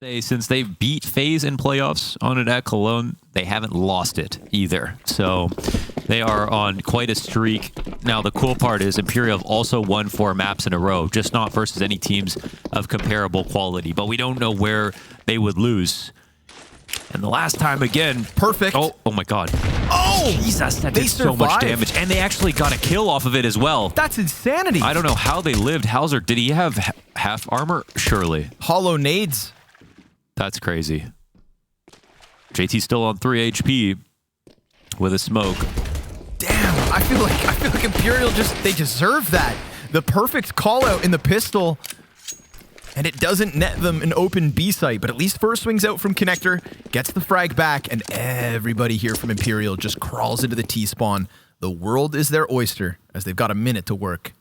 Since they've beat FaZe in playoffs on an at Cologne, they haven't lost it either. So they are on quite a streak. Now, the cool part is Imperial have also won 4 maps in a row, just not versus any teams of comparable quality. But we don't know where they would lose. And the last time, again... Perfect. Oh my God. Oh! Jesus, that they did so much damage. And they actually got a kill off of it as well. That's insanity. I don't know how they lived. hallzerk, did he have half armor? Surely. Hollow nades. That's crazy. JT's still on 3 HP with a smoke. Damn, I feel like Imperial they deserve that. The perfect call out in the pistol. And it doesn't net them an open B site, but at least first swings out from connector, gets the frag back, and everybody here from Imperial just crawls into the T-spawn. The world is their oyster as they've got a minute to work.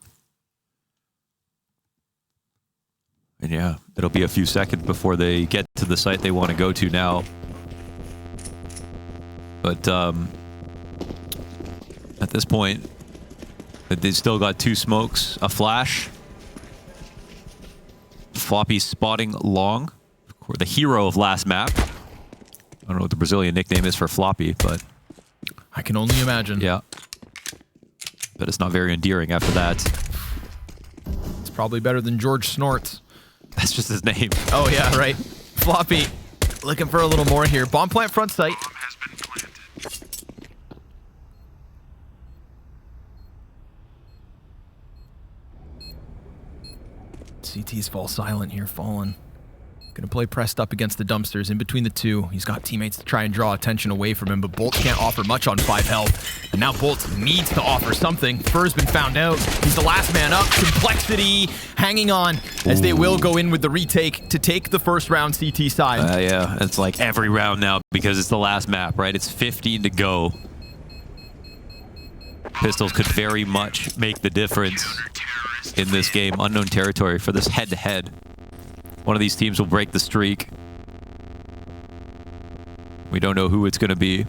And yeah, it'll be a few seconds before they get to the site they want to go to now. But at this point, they've still got 2 smokes, a flash. Floppy spotting long. The hero of last map. I don't know what the Brazilian nickname is for Floppy, but... I can only imagine. Yeah. But it's not very endearing after that. It's probably better than George Snorts. That's just his name. Oh, yeah, right. Floppy, looking for a little more here. Bomb plant front site. CT's fall silent here, fallen. Gonna play pressed up against the dumpsters in between the two. He's got teammates to try and draw attention away from him, but boltz can't offer much on 5 health. And now boltz needs to offer something. Fur's been found out. He's the last man up. Complexity hanging on as they will go in with the retake to take the first round CT side. Yeah, it's like every round now because it's the last map, right? It's 15 to go. Pistols could very much make the difference in this game. Unknown territory for this head-to-head. One of these teams will break the streak. We don't know who it's going to be.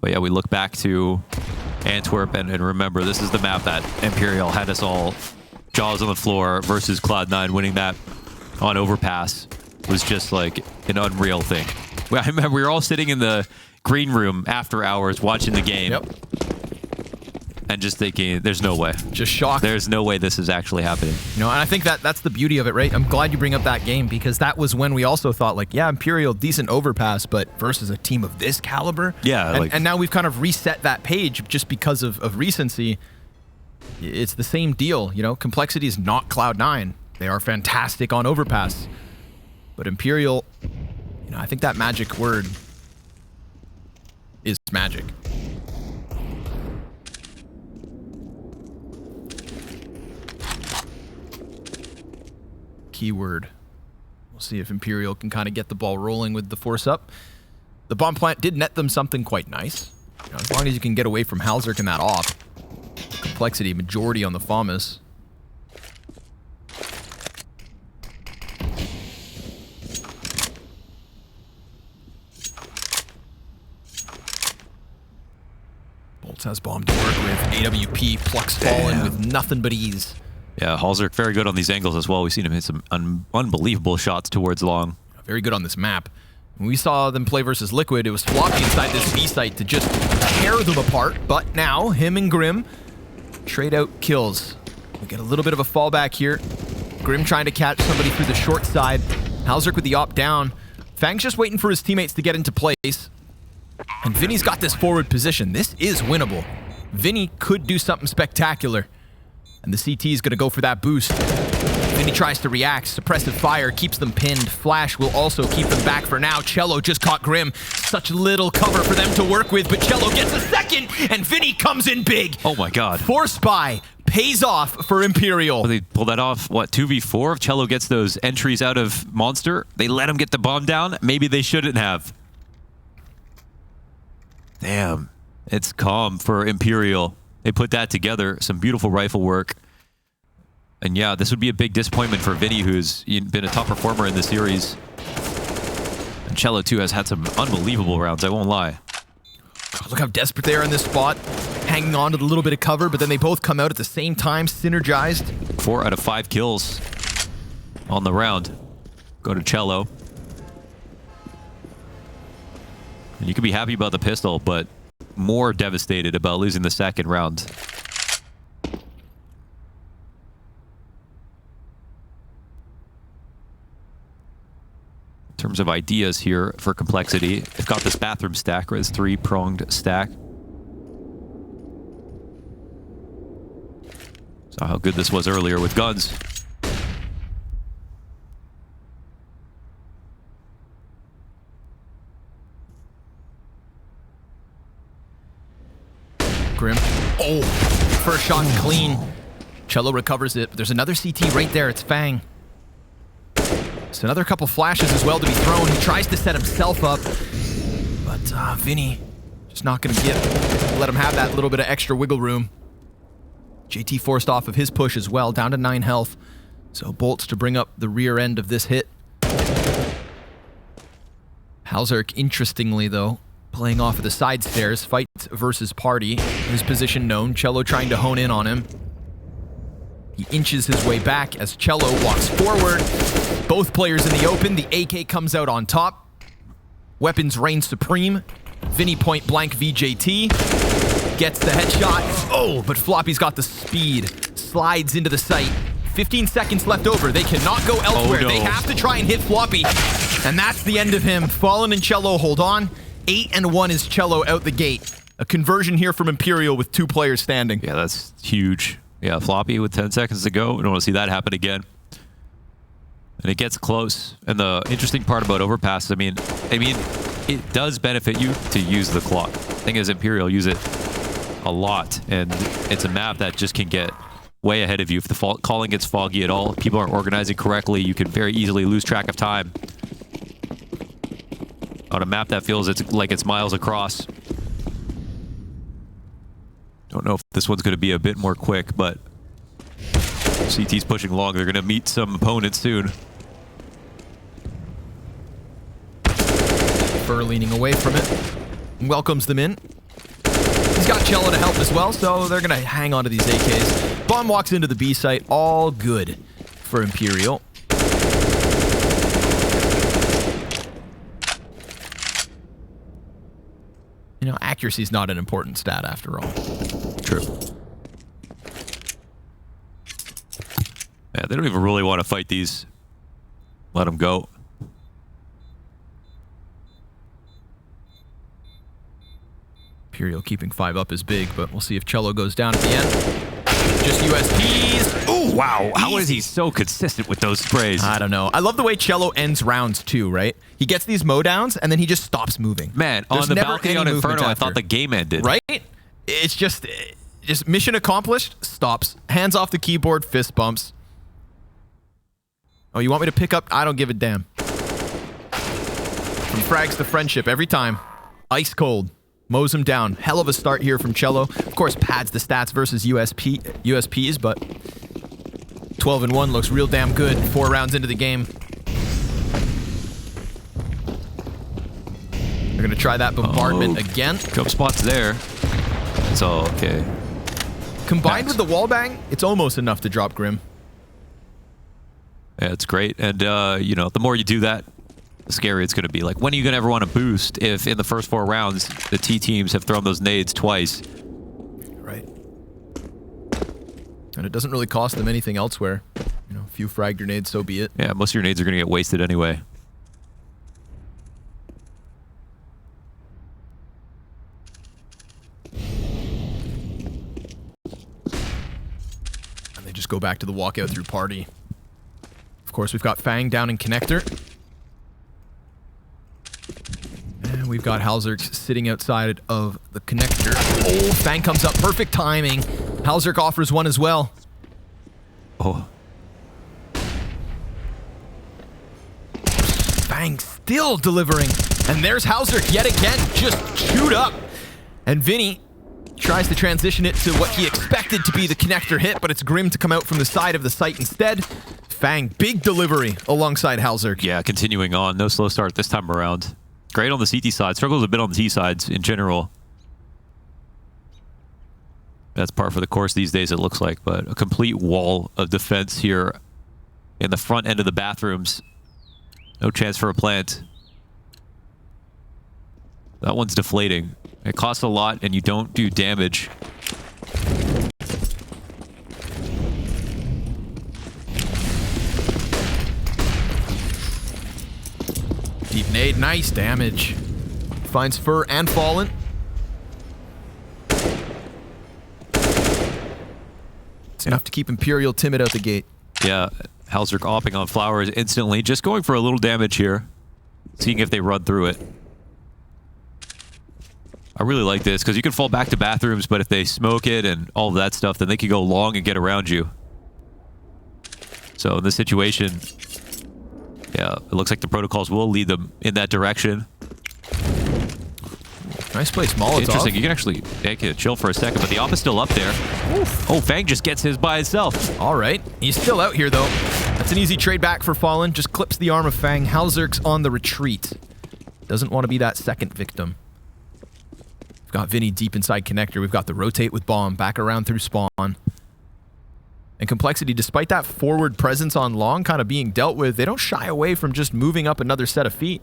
But yeah, we look back to Antwerp and remember, this is the map that Imperial had us all jaws on the floor versus Cloud9. Winning that on Overpass was just like an unreal thing. I remember we were all sitting in the green room after hours watching the game. Yep. And just thinking, there's no way. Just shocked. There's no way this is actually happening. You know, and I think that's the beauty of it, right? I'm glad you bring up that game because that was when we also thought, like, yeah, Imperial, decent Overpass, but versus a team of this caliber? Yeah. And now we've kind of reset that page just because of recency. It's the same deal, you know? Complexity is not Cloud9. They are fantastic on Overpass. But Imperial, you know, I think that magic word is magic. Keyword. We'll see if Imperial can kind of get the ball rolling with the force up. The bomb plant did net them something quite nice. You know, as long as you can get away from hallzerk and that off. Complexity, majority on the FaMAS. boltz has bomb to work with. AWP plucks fallen with nothing but ease. Yeah, hallzerk very good on these angles as well. We've seen him hit some unbelievable shots towards long. Very good on this map. When we saw them play versus Liquid, it was floppy inside this B site to just tear them apart. But now, him and Grim trade out kills. We get a little bit of a fallback here. Grim trying to catch somebody through the short side. hallzerk with the op down. FaNg's just waiting for his teammates to get into place. And Vinny's got this forward position. This is winnable. Vinny could do something spectacular. And the CT is going to go for that boost. Vinny tries to react. Suppressive fire keeps them pinned. Flash will also keep them back for now. Chelo just caught Grim. Such little cover for them to work with, but Chelo gets a second, and Vinny comes in big. Oh my God. Force buy pays off for Imperial. They pull that off, what, 2v4? If Chelo gets those entries out of Monster, they let him get the bomb down. Maybe they shouldn't have. Damn. It's calm for Imperial. They put that together. Some beautiful rifle work. And yeah, this would be a big disappointment for Vinny, who's been a top performer in the series. And Chelo, too, has had some unbelievable rounds, I won't lie. Look how desperate they are in this spot. Hanging on to the little bit of cover, but then they both come out at the same time, synergized. 4 out of 5 kills on the round. Go to Chelo. And you can be happy about the pistol, but more devastated about losing the second round. In terms of ideas here for complexity, they've got this bathroom stack, right? This three-pronged stack. Saw how good this was earlier with guns. Grim. Oh, first shot clean. Chelo recovers it, but there's another CT right there. It's FaNg. So another couple flashes as well to be thrown. He tries to set himself up, but Vinny just not going to let him have that little bit of extra wiggle room. JT forced off of his push as well, down to 9 health. So boltz to bring up the rear end of this hit. hallzerk, interestingly though, playing off of the side stairs, fight versus party. His position known, chelo trying to hone in on him. He inches his way back as chelo walks forward. Both players in the open. The AK comes out on top. Weapons reign supreme. Vinny point blank VJT. Gets the headshot. Oh, but Floppy's got the speed. Slides into the site. 15 seconds left over. They cannot go elsewhere. Oh, no. They have to try and hit Floppy. And that's the end of him. Fallen and chelo hold on. 8-1 is chelo out the gate. A conversion here from Imperial with 2 players standing. Yeah, that's huge. Yeah, floppy with 10 seconds to go. We don't want to see that happen again. And it gets close. And the interesting part about Overpass, I mean, it does benefit you to use the clock. Thing is, Imperial use it a lot, and it's a map that just can get way ahead of you. If the calling gets foggy at all, people aren't organizing correctly, you can very easily lose track of time. On a map that feels like it's miles across. Don't know if this one's going to be a bit more quick, but CT's pushing long. They're going to meet some opponents soon. Fur leaning away from it. Welcomes them in. He's got chelo to help as well, so they're going to hang on to these AKs. Bomb walks into the B site. All good for Imperial. You know, accuracy's not an important stat after all. True. Yeah, they don't even really want to fight these. Let them go. Imperial keeping 5 up is big, but we'll see if chelo goes down at the end. Just USPs. Oh, wow. How is he so consistent with those sprays? I don't know. I love the way chelo ends rounds too, right? He gets these mow downs and then he just stops moving. Man, There's on the never balcony any on movement Inferno, I after. thought the game ended. Right? It's just mission accomplished, stops. Hands off the keyboard, fist bumps. Oh, you want me to pick up? I don't give a damn. From frags to friendship every time. Ice cold. Mows him down. Hell of a start here from chelo. Of course, pads the stats versus USPs, but 12-1 looks real damn good 4 rounds into the game. They're going to try that bombardment again. Couple spots there. It's all okay. Combined with the wallbang, it's almost enough to drop Grim. Yeah, it's great. And, you know, the more you do that, the scarier it's going to be. Like, when are you going to ever want to boost if in the first 4 rounds the T teams have thrown those nades twice? Right. And it doesn't really cost them anything elsewhere. You know, a few frag grenades, so be it. Yeah, most of your nades are going to get wasted anyway. And they just go back to the walkout through party. Of course, we've got FaNg down in connector. And we've got hallzerk sitting outside of the connector. Oh, FaNg comes up. Perfect timing. hallzerk offers one as well. Oh. FaNg still delivering. And there's hallzerk yet again, just chewed up. And Vinny tries to transition it to what he expected to be the connector hit, but it's Grim to come out from the side of the site instead. FaNg, big delivery alongside hallzerk. Yeah, continuing on. No slow start this time around. Great on the CT side. Struggles a bit on the T sides in general. That's par for the course these days, it looks like. But a complete wall of defense here in the front end of the bathrooms. No chance for a plant. That one's deflating. It costs a lot, and you don't do damage. Deep nade, nice damage. Finds Fur and Fallen. It's enough to keep Imperial timid out the gate. Yeah, hallzerk opping on flowers instantly, just going for a little damage here, seeing if they run through it. I really like this because you can fall back to bathrooms, but if they smoke it and all of that stuff, then they can go long and get around you. So in this situation, yeah, it looks like the protocols will lead them in that direction. Nice place, Molotov. Interesting. You can actually chill for a second, but the op is still up there. Oof. Oh, FaNg just gets his by himself. All right. He's still out here, though. That's an easy trade back for Fallen. Just clips the arm of FaNg. hallzerk's on the retreat. Doesn't want to be that second victim. We've got Vinny deep inside connector. We've got the rotate with bomb back around through spawn. And Complexity, despite that forward presence on long kind of being dealt with, they don't shy away from just moving up another set of feet.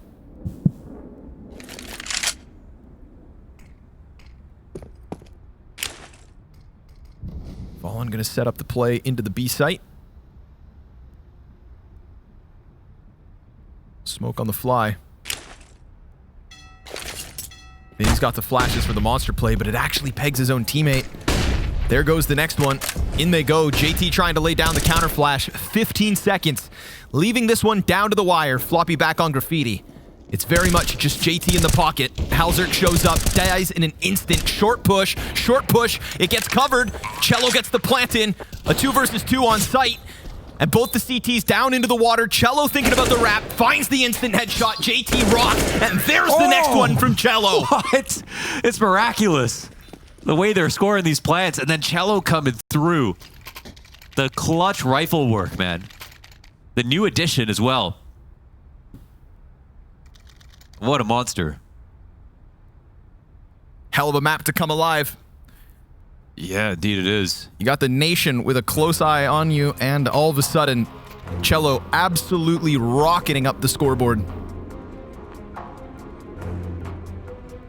Fallen going to set up the play into the B site. Smoke on the fly. He's got the flashes for the monster play, but it actually pegs his own teammate. There goes the next one. In they go. JT trying to lay down the counter flash. 15 seconds. Leaving this one down to the wire. Floppy back on graffiti. It's very much just JT in the pocket. hallzerk shows up, dies in an instant. Short push. It gets covered. Chelo gets the plant in. A 2 versus 2 on site. And both the CTs down into the water. Chelo thinking about the wrap. Finds the instant headshot. JT rocks. And there's the next one from Chelo. What? It's miraculous. The way they're scoring these plants. And then Chelo coming through. The clutch rifle work, man. The new addition as well. What a monster. Hell of a map to come alive. Yeah, indeed it is. You got the nation with a close eye on you, and all of a sudden, Chelo absolutely rocketing up the scoreboard.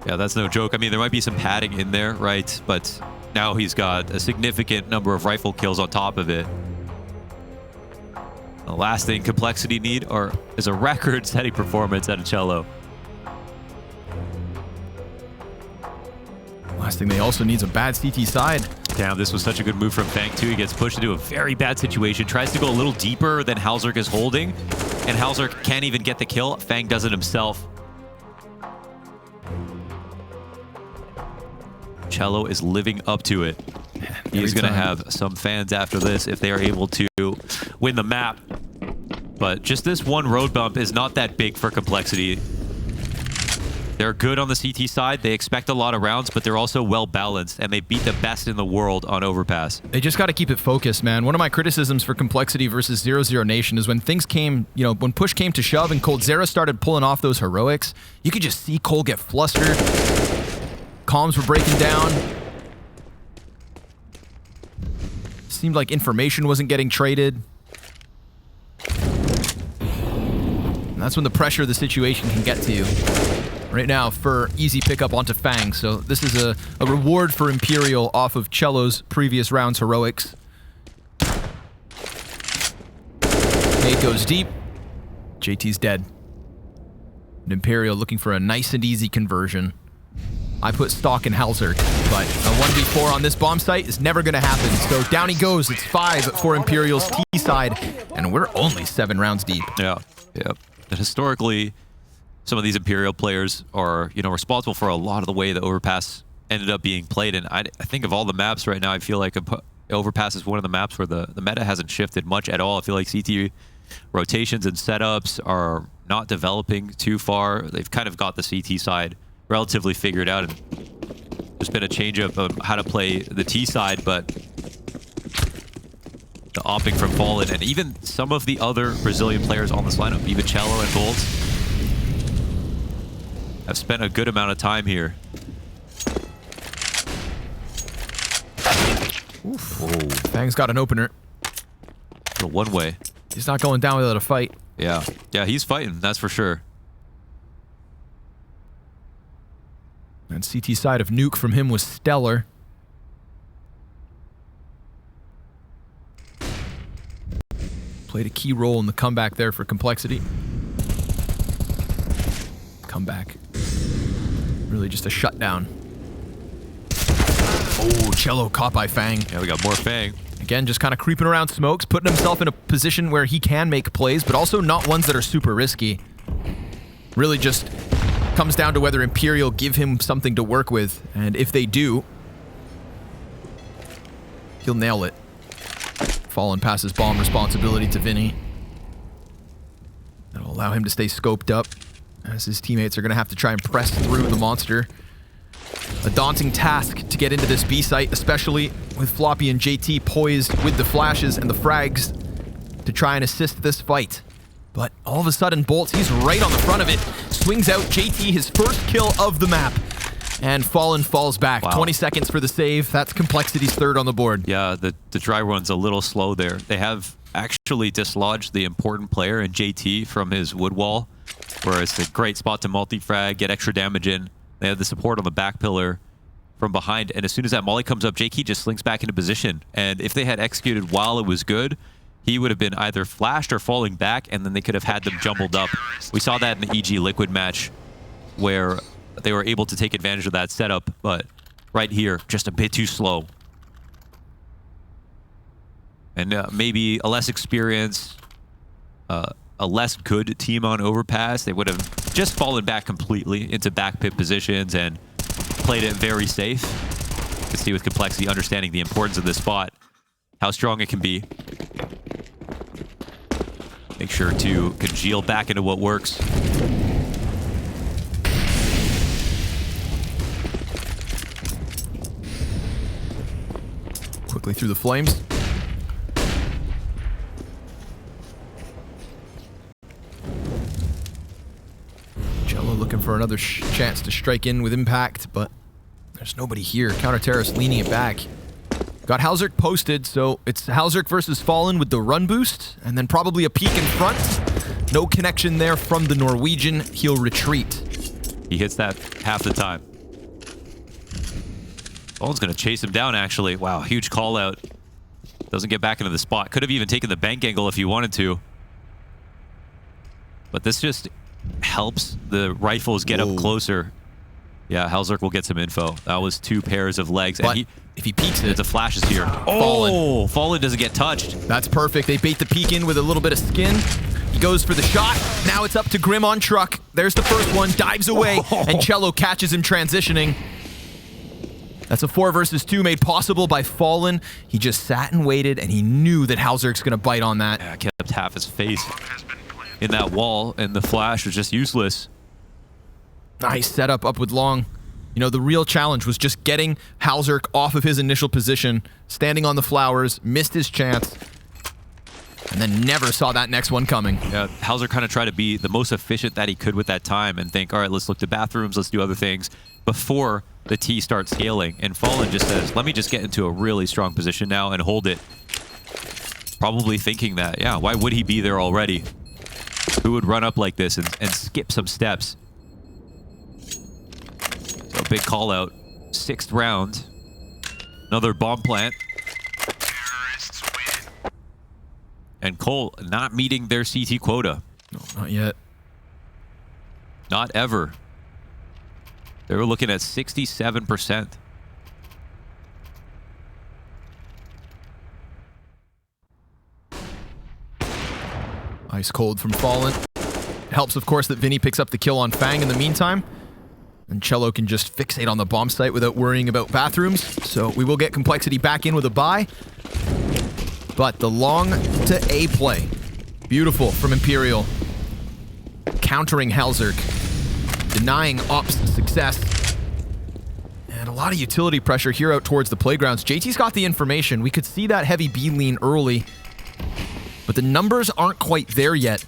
Yeah, that's no joke. I mean, there might be some padding in there, right? But now he's got a significant number of rifle kills on top of it. The last thing Complexity need is a record-setting performance out of Chelo. Last thing they also need is a bad CT side. Damn, this was such a good move from FaNg too. He gets pushed into a very bad situation. Tries to go a little deeper than hallzerk is holding. And hallzerk can't even get the kill. FaNg does it himself. Chelo is living up to it. He is going to have some fans after this if they are able to win the map. But just this one road bump is not that big for Complexity. They're good on the CT side. They expect a lot of rounds, but they're also well balanced, and they beat the best in the world on Overpass. They just got to keep it focused, man. One of my criticisms for Complexity versus 0-0 Nation is when things came, when push came to shove and coldzera started pulling off those heroics, you could just see Cole get flustered. Comms were breaking down. Seemed like information wasn't getting traded. And that's when the pressure of the situation can get to you. Right now for easy pickup onto FaNg. So this is a reward for Imperial off of Chelo's previous round's heroics. Nade goes deep. JT's dead. And Imperial looking for a nice and easy conversion. I put stock in hallzerk, but a 1v4 on this bomb site is never going to happen. So down he goes. It's 5 for Imperial's T side, and we're only 7 rounds deep. Yeah. And historically, some of these Imperial players are, responsible for a lot of the way the Overpass ended up being played. And I think of all the maps right now, I feel like Overpass is one of the maps where the meta hasn't shifted much at all. I feel like CT rotations and setups are not developing too far. They've kind of got the CT side relatively figured out. And there's been a change up of how to play the T side, but the opping from Fallen and even some of the other Brazilian players on this lineup, even chelo and boltz, have spent a good amount of time here. Oof. Whoa. FaNg's got an opener. The one way. He's not going down without a fight. Yeah, he's fighting, that's for sure. And CT side of Nuke from him was stellar. Played a key role in the comeback there for Complexity. Comeback. Really just a shutdown. Oh, Chelo caught by FaNg. Yeah, we got more FaNg. Again, just kind of creeping around smokes, putting himself in a position where he can make plays, but also not ones that are super risky. Really just comes down to whether Imperial give him something to work with, and if they do, he'll nail it. Fallen passes bomb responsibility to Vinny. That'll allow him to stay scoped up, as his teammates are going to have to try and press through the monster. A daunting task to get into this B site, especially with Floppy and JT poised with the flashes and the frags to try and assist this fight. But all of a sudden, boltz, he's right on the front of it. Swings out JT, his first kill of the map. And Fallen falls back. Wow. 20 seconds for the save. That's Complexity's third on the board. Yeah, the dry run's a little slow there. They have actually dislodged the important player in JT from his wood wall, where it's a great spot to multi-frag, get extra damage in. They have the support on the back pillar from behind, and as soon as that molly comes up, JT just slinks back into position. And if they had executed while it was good, he would have been either flashed or falling back, and then they could have had them jumbled up. We saw that in the EG Liquid match, where they were able to take advantage of that setup, but right here, just a bit too slow. And maybe a less experienced, a less good team on Overpass, they would have just fallen back completely into back pit positions and played it very safe. You can see with Complexity understanding the importance of this spot, how strong it can be. Make sure to congeal back into what works. Quickly through the flames. Chelo looking for another chance to strike in with impact, but there's nobody here. Counter terrorist leaning it back. Got hallzerk posted, so it's hallzerk versus Fallen with the run boost, and then probably a peek in front. No connection there from the Norwegian. He'll retreat. He hits that half the time. Fallen's going to chase him down, actually. Wow, huge call out. Doesn't get back into the spot. Could have even taken the bank angle if he wanted to. But this just helps the rifles get up closer. Yeah, hallzerk will get some info. That was 2 pairs of legs. But and if he peeks it, the flashes here. Fallen. Fallen doesn't get touched. That's perfect. They bait the peek in with a little bit of skin. He goes for the shot. Now it's up to Grim on truck. There's the first one. Dives away. And Chelo catches him transitioning. That's a 4 versus 2 made possible by Fallen. He just sat and waited, and he knew that hallzerk's going to bite on that. Yeah, kept half his face in that wall, and the flash was just useless. Nice setup up with long. You know, the real challenge was just getting hallzerk off of his initial position, standing on the flowers, missed his chance, and then never saw that next one coming. Yeah, hallzerk kind of tried to be the most efficient that he could with that time and think, all right, let's look to bathrooms, let's do other things before the T starts scaling. And Fallen just says, let me just get into a really strong position now and hold it. Probably thinking that, yeah, why would he be there already? Who would run up like this and skip some steps? So big call out. 6th round. Another bomb plant. And Cole not meeting their CT quota. No, not yet. Not ever. They were looking at 67%. Ice cold from Fallen. Helps, of course, that Vinny picks up the kill on FaNg in the meantime. And Chelo can just fixate on the bomb site without worrying about bathrooms. So we will get Complexity back in with a buy. But the long to A play. Beautiful from Imperial. Countering hallzerk. Denying ops success. And a lot of utility pressure here out towards the playgrounds. JT's got the information. We could see that heavy B lean early. But the numbers aren't quite there yet.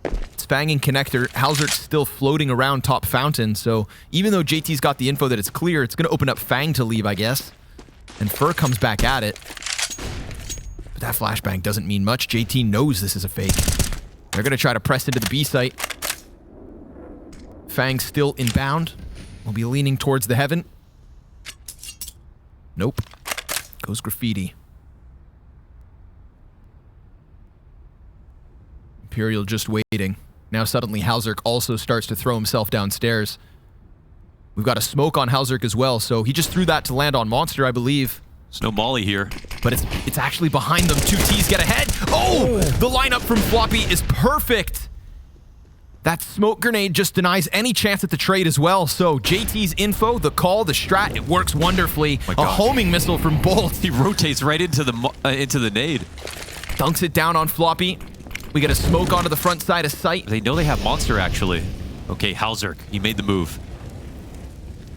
It's FaNg and connector. hallzerk's still floating around top fountain. So even though JT's got the info that it's clear, it's going to open up FaNg to leave, I guess. And Fur comes back at it. But that flashbang doesn't mean much. JT knows this is a fake. They're going to try to press into the B site. FaNg still inbound. will be leaning towards the heaven. Nope. Goes graffiti. Imperial just waiting. Now suddenly hallzerk also starts to throw himself downstairs. We've got a smoke on hallzerk as well, so he just threw that to land on Monster, I believe. There's no molly here. But it's actually behind them. 2 Ts get ahead. Oh! The lineup from Floppy is perfect. That smoke grenade just denies any chance at the trade as well. So JT's info, the call, the strat, it works wonderfully. A homing missile from boltz. He rotates right into the nade. Dunks it down on Floppy. We get a smoke onto the front side of sight. They know they have Monster, actually. Okay, hallzerk. He made the move.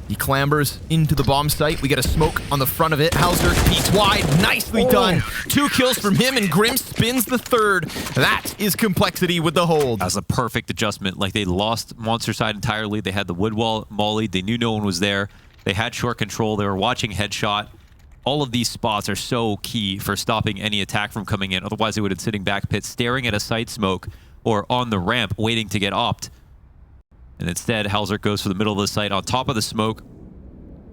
He clambers into the bomb site. We get a smoke on the front of it. hallzerk peeks wide. Nicely done. 2 kills from him, and Grim spins the 3rd. That is complexity with the hold. That's a perfect adjustment. Like, they lost Monster side entirely. They had the wood wall mollied. They knew no one was there. They had short control. They were watching headshot. All of these spots are so key for stopping any attack from coming in. Otherwise, they would have been sitting back pit, staring at a site smoke, or on the ramp, waiting to get opt. And instead, hallzerk goes for the middle of the site on top of the smoke,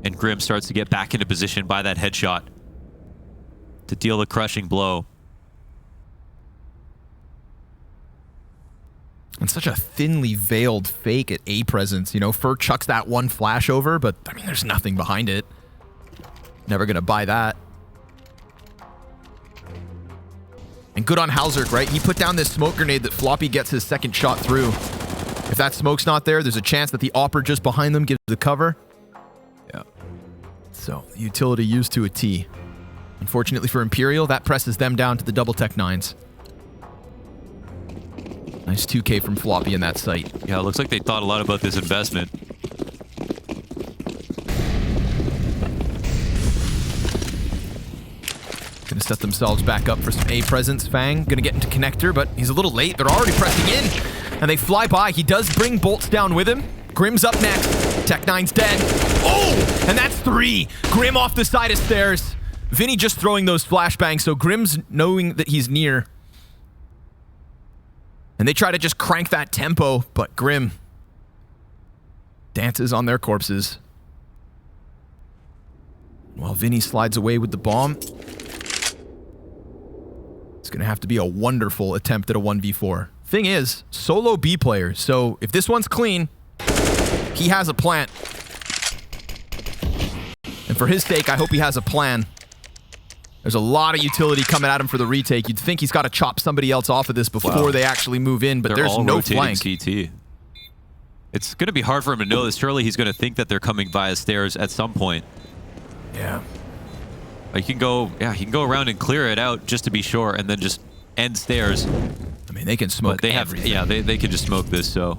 and Grim starts to get back into position by that headshot to deal the crushing blow. And such a thinly veiled fake at A presence. You know, Fur chucks that one flash over, but I mean, there's nothing behind it. Never gonna buy that. And good on hallzerk, right? He put down this smoke grenade that Floppy gets his 2nd shot through. If that smoke's not there, there's a chance that the opper just behind them gives the cover. Yeah. So, utility used to a T. Unfortunately for Imperial, that presses them down to the double tech 9s. Nice 2K from Floppy in that site. Yeah, it looks like they thought a lot about this investment. Gonna set themselves back up for some A presence. FaNg gonna get into connector, but he's a little late. They're already pressing in, and they fly by. He does bring boltz down with him. Grim's up next. Tech 9's dead. Oh, and that's 3. Grim off the side of stairs. Vinny just throwing those flashbangs, so Grim's knowing that he's near. And they try to just crank that tempo, but Grim dances on their corpses. While Vinny slides away with the bomb. It's going to have to be a wonderful attempt at a 1v4. Thing is, solo B player, so if this one's clean, he has a plant. And for his sake, I hope he has a plan. There's a lot of utility coming at him for the retake. You'd think he's got to chop somebody else off of this before they actually move in, but there's no flank. CT. It's going to be hard for him to know this. Surely he's going to think that they're coming via stairs at some point. Yeah. He can go around and clear it out just to be sure, and then just end stairs. I mean, they can smoke everything. They can just smoke this, so...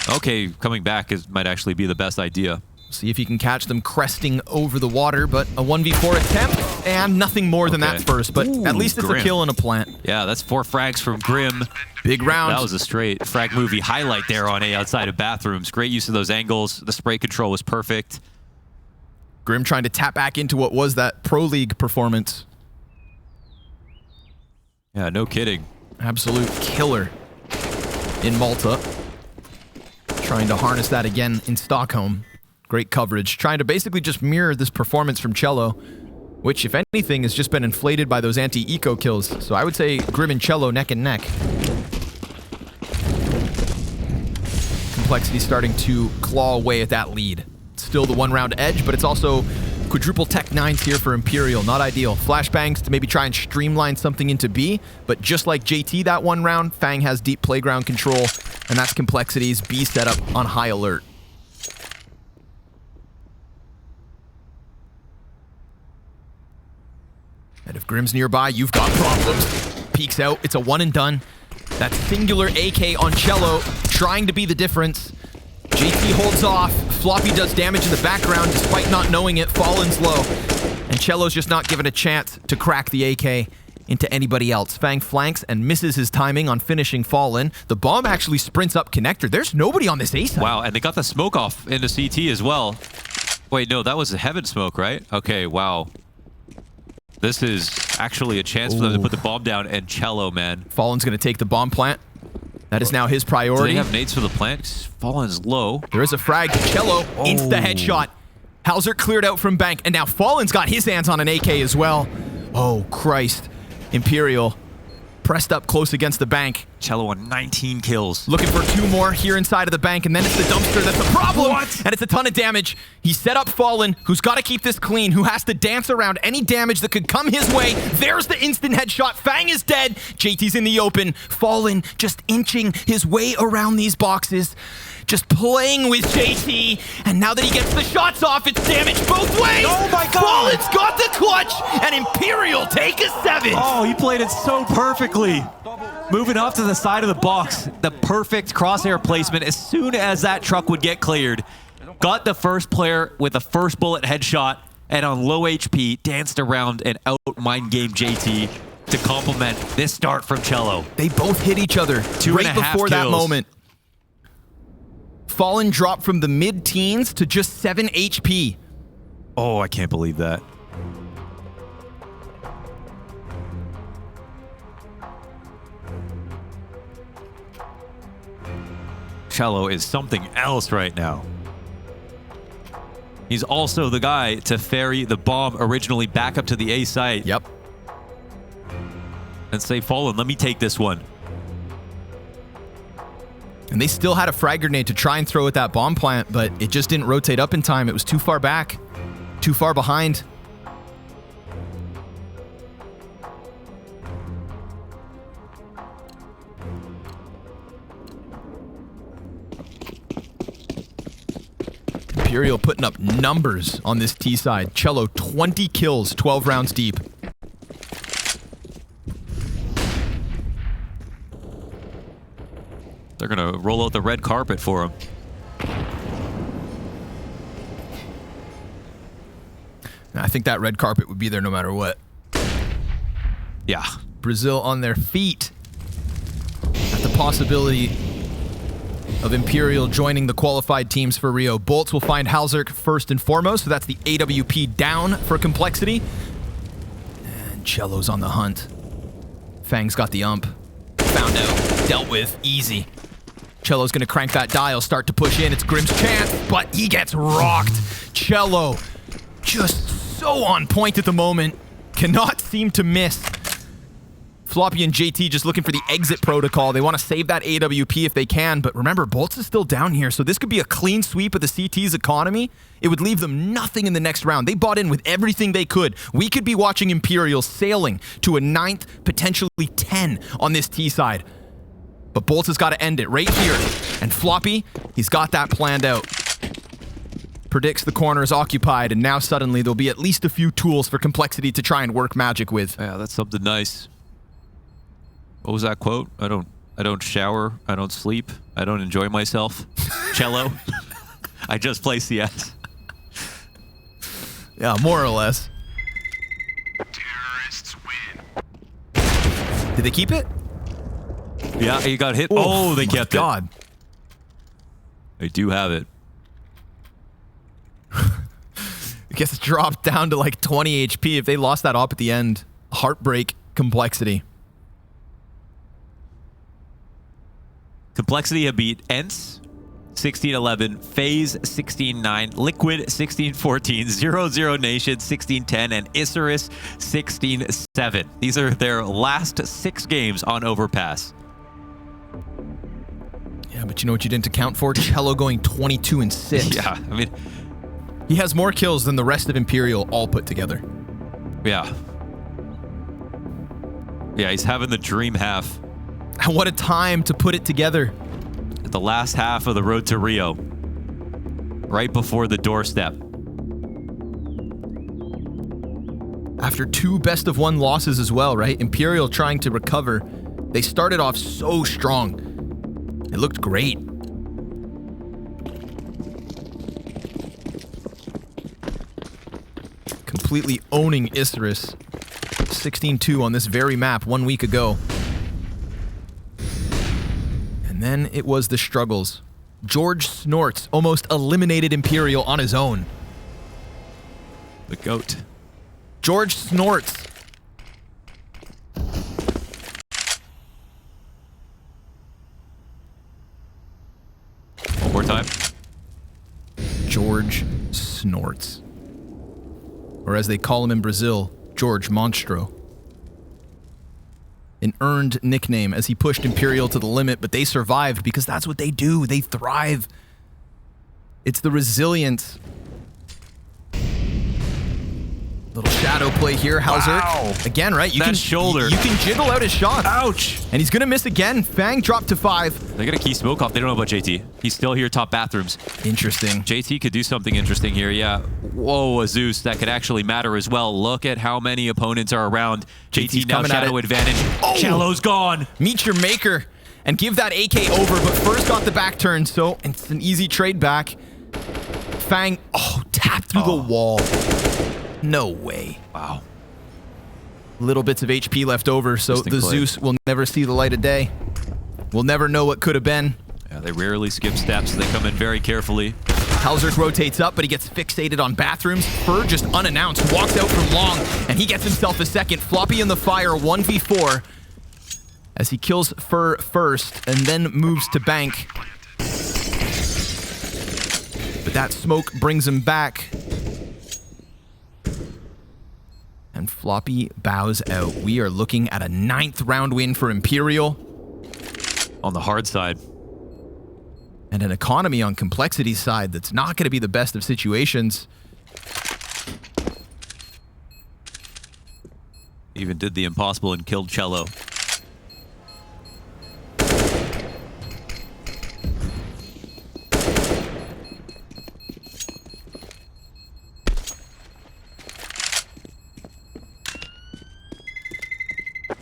Okay, coming back might actually be the best idea. See if he can catch them cresting over the water, but a 1v4 attempt, and nothing more than that first, but at least it's a kill and a plant. Yeah, that's 4 frags from Grim. Big round. That was a straight frag movie highlight there on A outside of bathrooms. Great use of those angles. The spray control was perfect. Grim trying to tap back into what was that Pro League performance. Yeah, no kidding. Absolute killer in Malta. Trying to harness that again in Stockholm. Great coverage. Trying to basically just mirror this performance from chelo, which, if anything, has just been inflated by those anti-eco kills. So I would say Grim and chelo neck and neck. Complexity starting to claw away at that lead. Still the 1-round edge, but it's also quadruple tech 9s here for Imperial. Not ideal. Flashbangs to maybe try and streamline something into B, but just like JT that 1 round, FaNg has deep playground control, and that's Complexity's B setup on high alert. And if Grim's nearby, you've got problems. Peeks out. It's a 1 and done. That singular AK on chelo, trying to be the difference. JT holds off. Floppy does damage in the background despite not knowing it. Fallen's low. And chelo's just not given a chance to crack the AK into anybody else. FaNg flanks and misses his timing on finishing Fallen. The bomb actually sprints up connector. There's nobody on this A side. Wow, and they got the smoke off into CT as well. Wait, no, that was a heaven smoke, right? Okay, wow. This is actually a chance for them to put the bomb down, and chelo, man. Fallen's going to take the bomb plant. That is now his Do priority. they have nades for the plant? Fallen's low. There is a frag to chelo. Insta headshot. hallzerk cleared out from bank, and now Fallen's got his hands on an AK as well. Oh, Christ. Imperial pressed up close against the bank. Chelo on 19 kills. Looking for 2 more here inside of the bank, and then it's the dumpster that's the problem. What? And it's a ton of damage. He set up Fallen, who's got to keep this clean, who has to dance around any damage that could come his way. There's the instant headshot. FaNg is dead. JT's in the open. Fallen just inching his way around these boxes. Just playing with JT. And now that he gets the shots off, it's damage both ways. Oh my God. Fallen's got the clutch, and Imperial take a 7. Oh, he played it so perfectly. Moving off to the side of the box. The perfect crosshair placement as soon as that truck would get cleared. Got the first player with a first bullet headshot, and on low HP, danced around and out-mind game JT to complement this start from chelo. They both hit each other 2.5 right before that kills. moment. Fallen dropped from the mid-teens to just 7 HP. Oh, I can't believe that. Chelo is something else right now. He's also the guy to ferry the bomb originally back up to the A site. Yep. And say, Fallen, let me take this one. And they still had a frag grenade to try and throw at that bomb plant, but it just didn't rotate up in time. It was too far back, too far behind. Imperial putting up numbers on this T side. chelo 20 kills, 12 rounds deep. They're going to roll out the red carpet for him. I think that red carpet would be there no matter what. Yeah. Brazil on their feet at the possibility of Imperial joining the qualified teams for Rio. boltz will find hallzerk first and foremost, so that's the AWP down for complexity. And chelo's on the hunt. FaNg's got the ump. Found out. Dealt with. Easy. chelo's going to crank that dial, start to push in. It's Grim's chance, but he gets rocked. chelo just so on point at the moment. Cannot seem to miss. Floppy and JT just looking for the exit protocol. They want to save that AWP if they can, but remember, boltz is still down here, so this could be a clean sweep of the CT's economy. It would leave them nothing in the next round. They bought in with everything they could. We could be watching Imperial sailing to a 9th, potentially 10 on this T side. But boltz has got to end it right here. And Floppy, he's got that planned out. Predicts the corner is occupied, and now suddenly there'll be at least a few tools for complexity to try and work magic with. Yeah, that's something nice. What was that quote? I don't shower, I don't sleep, I don't enjoy myself. Chelo. I just play CS. Yeah, more or less. Terrorists win. Did they keep it? Yeah, he got hit. Oh, they kept God. it. They do have it. It gets dropped down to like 20 HP. If they lost that op at the end, heartbreak complexity. Complexity have beat ENCE 16-11, FaZe 16-9, Liquid 16-14, 0-0 Nation 16-10, and Isurus 16-7. These are their last 6 games on Overpass. Yeah, but you know what you didn't account for? chelo going 22-6. Yeah, I mean, He has more kills than the rest of Imperial all put together. yeah. Yeah, he's having the dream half. And what a time to put it together. At the last half of the road to Rio. Right before the doorstep. After 2 best-of-1 losses as well, right? Imperial trying to recover. They started off so strong. It looked great. Completely owning Isurus. 16-2 on this very map 1 week ago. And then it was the struggles. George Snorts almost eliminated Imperial on his own. The GOAT. George Snorts. time. George Snorts. Or as they call him in Brazil, George Monstro. An earned nickname as he pushed Imperial to the limit, but they survived because that's what they do. They thrive. It's the resilience. Little shadow play here, hallzerk. Wow. Again, right? That shoulder. You can jiggle out his shot. Ouch! And he's going to miss again. FaNg dropped to 5. They got a key smoke off. They don't know about JT. He's still here top bathrooms. Interesting. JT could do something interesting here, yeah. Whoa, a Zeus. That could actually matter as well. Look at how many opponents are around. JT now coming at shadow it. advantage. Oh! Chelo's gone. Meet your maker and give that AK over, but first got the back turn, so it's an easy trade back. FaNg, tapped through the wall. No way. Wow. Little bits of HP left over, so Interesting the play. Zeus will never see the light of day. We'll never know what could have been. Yeah, they rarely skip steps. They come in very carefully. hallzerk rotates up, but he gets fixated on bathrooms. Fur just unannounced, walks out from long, and he gets himself a second. Floppy in the fire, 1v4. As he kills Fur first, and then moves to bank. But that smoke brings him back. And Floppy bows out. We are looking at a 9th round win for Imperial. On the hard side. And an economy on Complexity's side that's not going to be the best of situations. Even did the impossible and killed Chelo.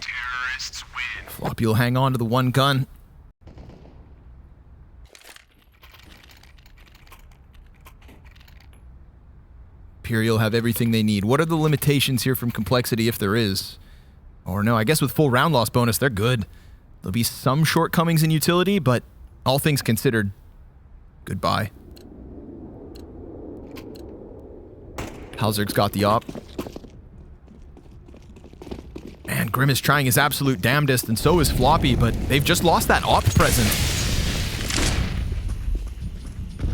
Terrorists win. Floppy will hang on to the one gun. Imperial have everything they need. What are the limitations here from Complexity, if there is? Or no, I guess with full round loss bonus, they're good. There'll be some shortcomings in utility, but all things considered, goodbye. hallzerk's got the op. Man, Grim is trying his absolute damnedest, and so is Floppy, but they've just lost that op presence.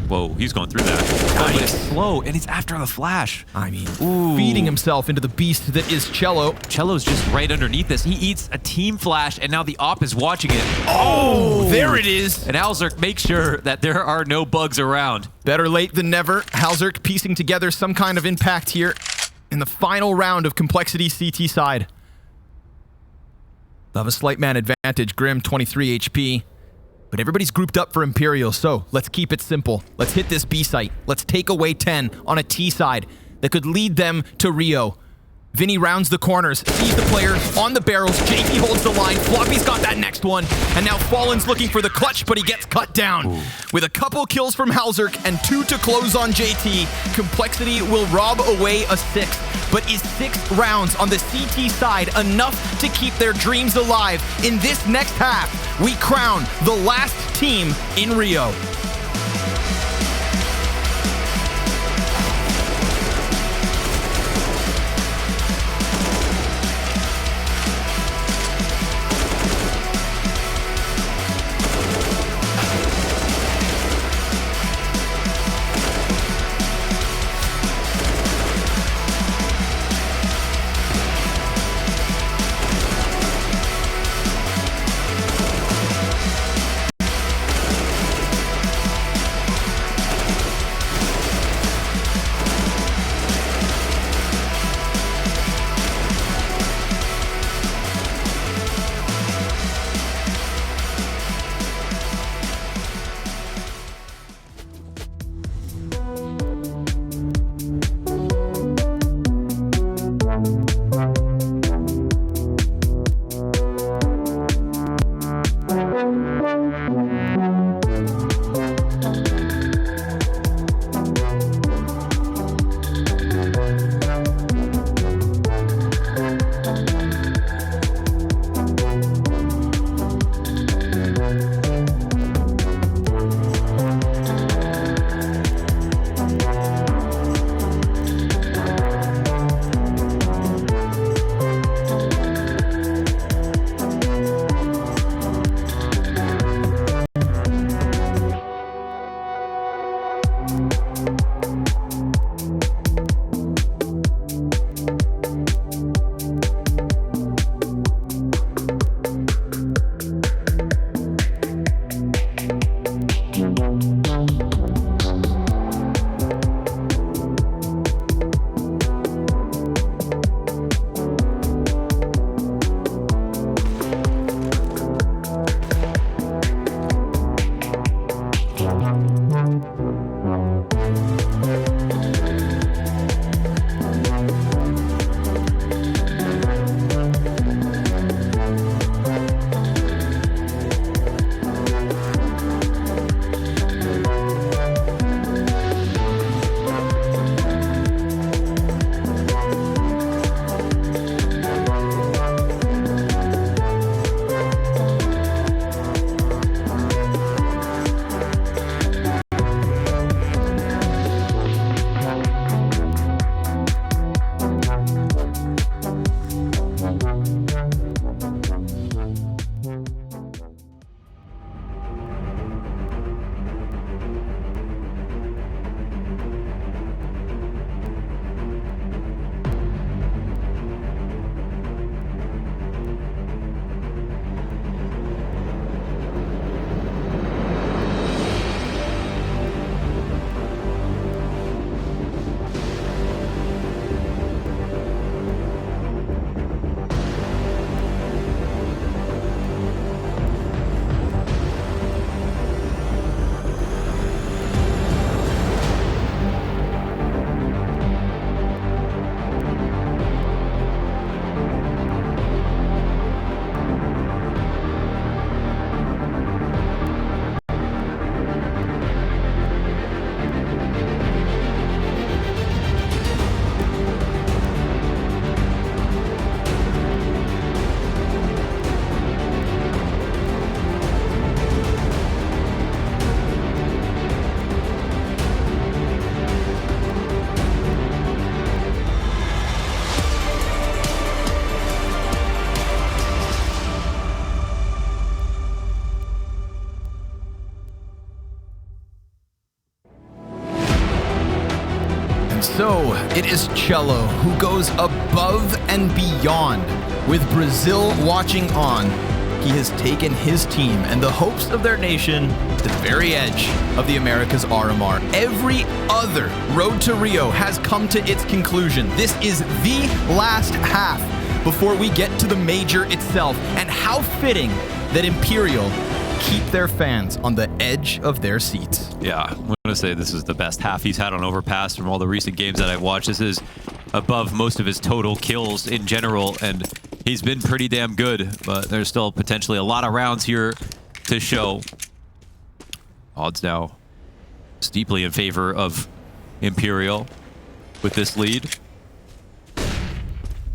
Whoa, he's going through that. Oh, but it's slow, and he's after the flash. I mean, Ooh. feeding himself into the beast that is Chelo. Chelo's just right underneath this. He eats a team flash, and now the op is watching it. Oh, there it is. And hallzerk makes sure that there are no bugs around. Better late than never. hallzerk piecing together some kind of impact here in the final round of Complexity CT side. They'll have a slight man advantage. Grim, 23 HP. But everybody's grouped up for Imperial, so let's keep it simple. Let's hit this B site. Let's take away 10 on a T side that could lead them to Rio. Vinny rounds the corners, sees the player on the barrels. JT holds the line. Floppy's got that next one. And now Fallen's looking for the clutch, but he gets cut down. Ooh. With a couple kills from hallzerk and 2 to close on JT, Complexity will rob away a 6th. But is 6 rounds on the CT side enough to keep their dreams alive? In this next half, we crown the last team in Rio. So it is Chelo who goes above and beyond. With Brazil watching on, he has taken his team and the hopes of their nation to the very edge of the Americas RMR. Every other road to Rio has come to its conclusion. This is the last half before we get to the major itself. And how fitting that Imperial keep their fans on the edge of their seats. Yeah, I'm going to say this is the best half he's had on Overpass from all the recent games that I've watched. This is above most of his total kills in general, and he's been pretty damn good, but there's still potentially a lot of rounds here to show. Odds now steeply in favor of Imperial with this lead.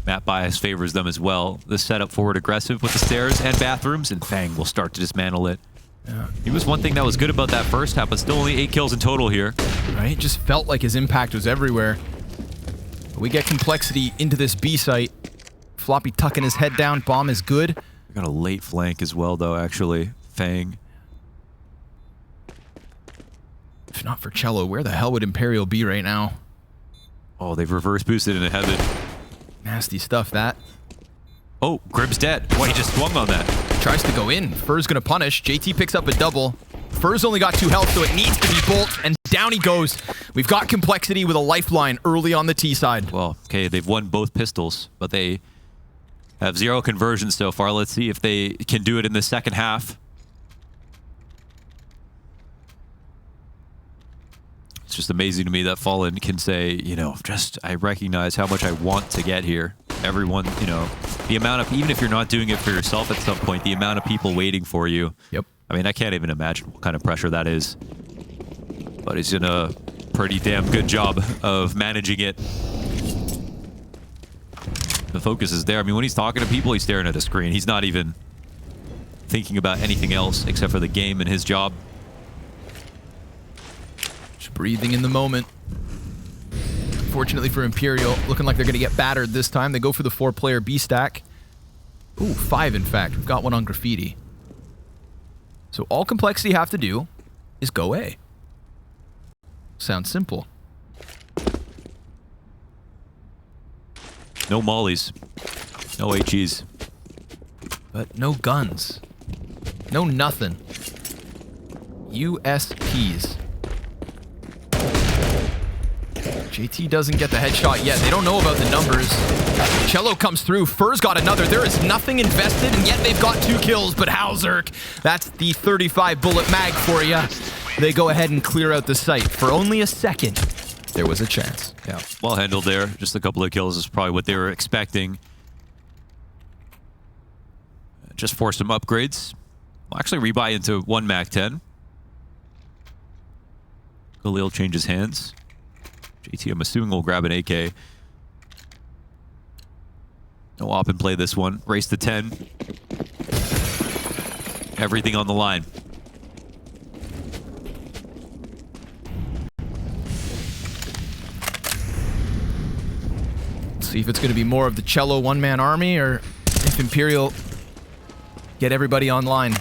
Map bias favors them as well. This setup forward aggressive with the stairs and bathrooms, and FaNg will start to dismantle it. Yeah. He was one thing that was good about that first half, but still only 8 kills in total here. Right, it just felt like his impact was everywhere. But we get complexity into this B site. Floppy tucking his head down, bomb is good. We got a late flank as well, though, actually. FaNg. If not for Chelo, where the hell would Imperial be right now? Oh, they've reverse boosted into heaven. Nasty stuff, that. Oh, Grim's dead. Boy, he just swung on that. Tries to go in. Fur's gonna punish. JT picks up a double. Fur's only got 2 health, so it needs to be boltz, and down he goes. We've got complexity with a lifeline early on the T side. Well, okay, they've won both pistols, but they have 0 conversions so far. Let's see if they can do it in the second half. It's just amazing to me that Fallen can say, you know, I recognize how much I want to get here. Everyone, you know, the amount of, even if you're not doing it for yourself at some point, the amount of people waiting for you. Yep. I mean, I can't even imagine what kind of pressure that is. But he's doing a pretty damn good job of managing it. The focus is there. I mean, when he's talking to people, he's staring at a screen. He's not even thinking about anything else except for the game and his job. Just breathing in the moment. Fortunately for Imperial, looking like they're going to get battered this time. They go for the 4-player B stack. Ooh, 5 in fact. We've got one on graffiti. So all complexity have to do is go A. Sounds simple. No mollies. No HEs. But no guns. No nothing. USPs. JT doesn't get the headshot yet. They don't know about the numbers. Chelo comes through. Fur's got another. There is nothing invested, and yet they've got 2 kills. But hallzerk, that's the 35 bullet mag for you. They go ahead and clear out the site. For only a second, there was a chance. Yeah, well handled there. Just a couple of kills is probably what they were expecting. Just forced some upgrades. We'll actually rebuy into 1 Mac-10. Khalil changes hands. JT, I'm assuming, will grab an AK. No op and play this one. Race to 10. Everything on the line. See if it's going to be more of the Chelo one-man army or if Imperial get everybody online.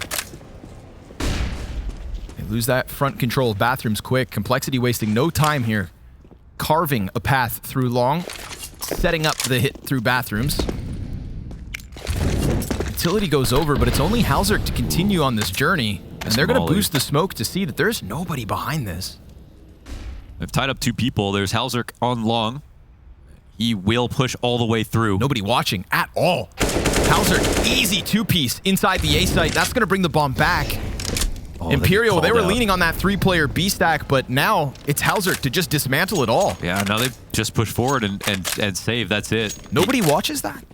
They lose that front control of bathrooms quick. Complexity wasting no time here. Carving a path through long. Setting up the hit through bathrooms. Utility goes over, but it's only hallzerk to continue on this journey. And they're going to boost the smoke to see that there's nobody behind this. They've tied up 2 people. There's hallzerk on long. He will push all the way through. Nobody watching at all. hallzerk, easy 2-piece inside the A site. That's going to bring the bomb back. Oh, Imperial, they were leaning on that 3-player B stack, but now it's hallzerk to just dismantle it all. Yeah, now they've just pushed forward and save. That's it. Nobody watches that?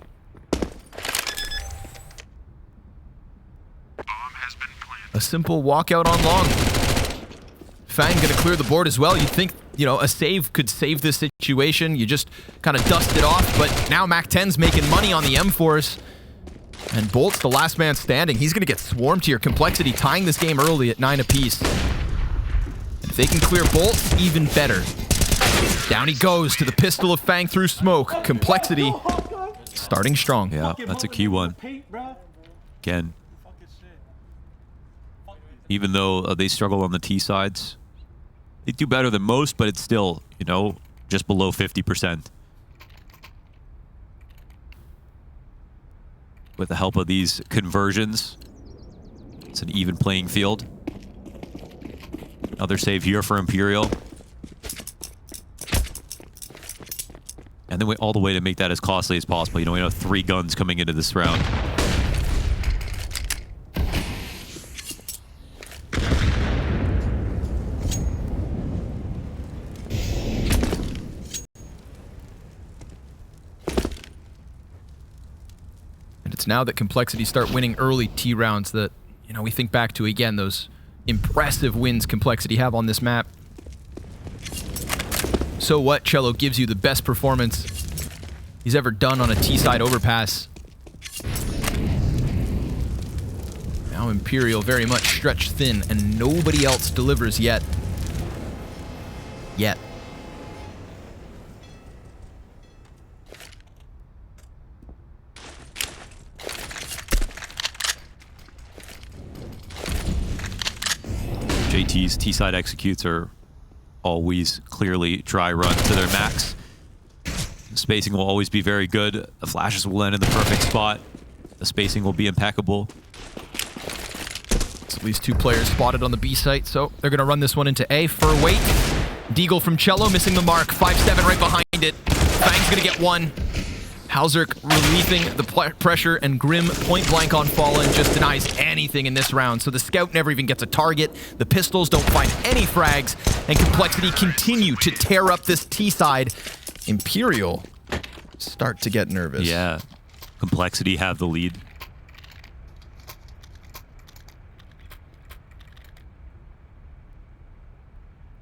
A simple walkout on long. FaNg gonna clear the board as well. You'd think, you know, a save could save this situation. You just kind of dust it off, but now Mac-10's making money on the M-Force. And boltz, the last man standing. He's gonna get swarmed here. Complexity tying this game early at 9 apiece. And if they can clear boltz, even better. Down he goes to the pistol of FaNg through smoke. Complexity starting strong. Yeah, that's a key one. Again, even though they struggle on the T sides, they do better than most, but it's still, you know, just below 50%. With the help of these conversions, it's an even playing field. Another save here for Imperial. And then all the way to make that as costly as possible. You know, we have 3 guns coming into this round. It's now that Complexity start winning early T rounds that, you know, we think back to again those impressive wins Complexity have on this map. So what? Chelo gives you the best performance he's ever done on a T-side overpass. Now Imperial very much stretched thin and nobody else delivers yet. JT's T-side executes are always clearly dry run to their max. The spacing will always be very good. The flashes will land in the perfect spot. The spacing will be impeccable. It's at least 2 players spotted on the B site, so they're going to run this one into A. Fur wait. Deagle from Chelo missing the mark. 5-7 right behind it. FaNg's going to get 1. hallzerk relieving the pressure, and Grim point blank on Fallen just denies anything in this round. So the scout never even gets a target. The pistols don't find any frags, and Complexity continue to tear up this T side. Imperial start to get nervous. Yeah, Complexity have the lead.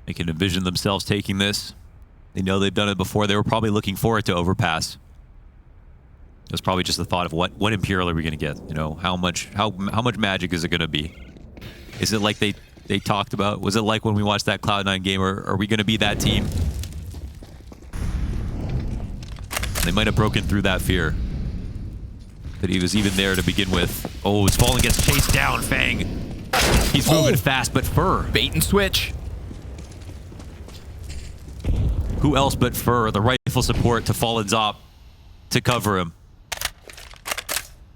They can envision themselves taking this. They know they've done it before. They were probably looking forward to Overpass. It was probably just the thought of what Imperial are we going to get? You know, how much magic is it going to be? Is it like they talked about? Was it like when we watched that Cloud9 game, or are we going to be that team? They might have broken through that fear that he was even there to begin with. Oh, his Fallen gets chased down. FaNg. He's moving fast, but Fur. Bait and switch. Who else but Fur, the rifle support to Fallen's op to cover him?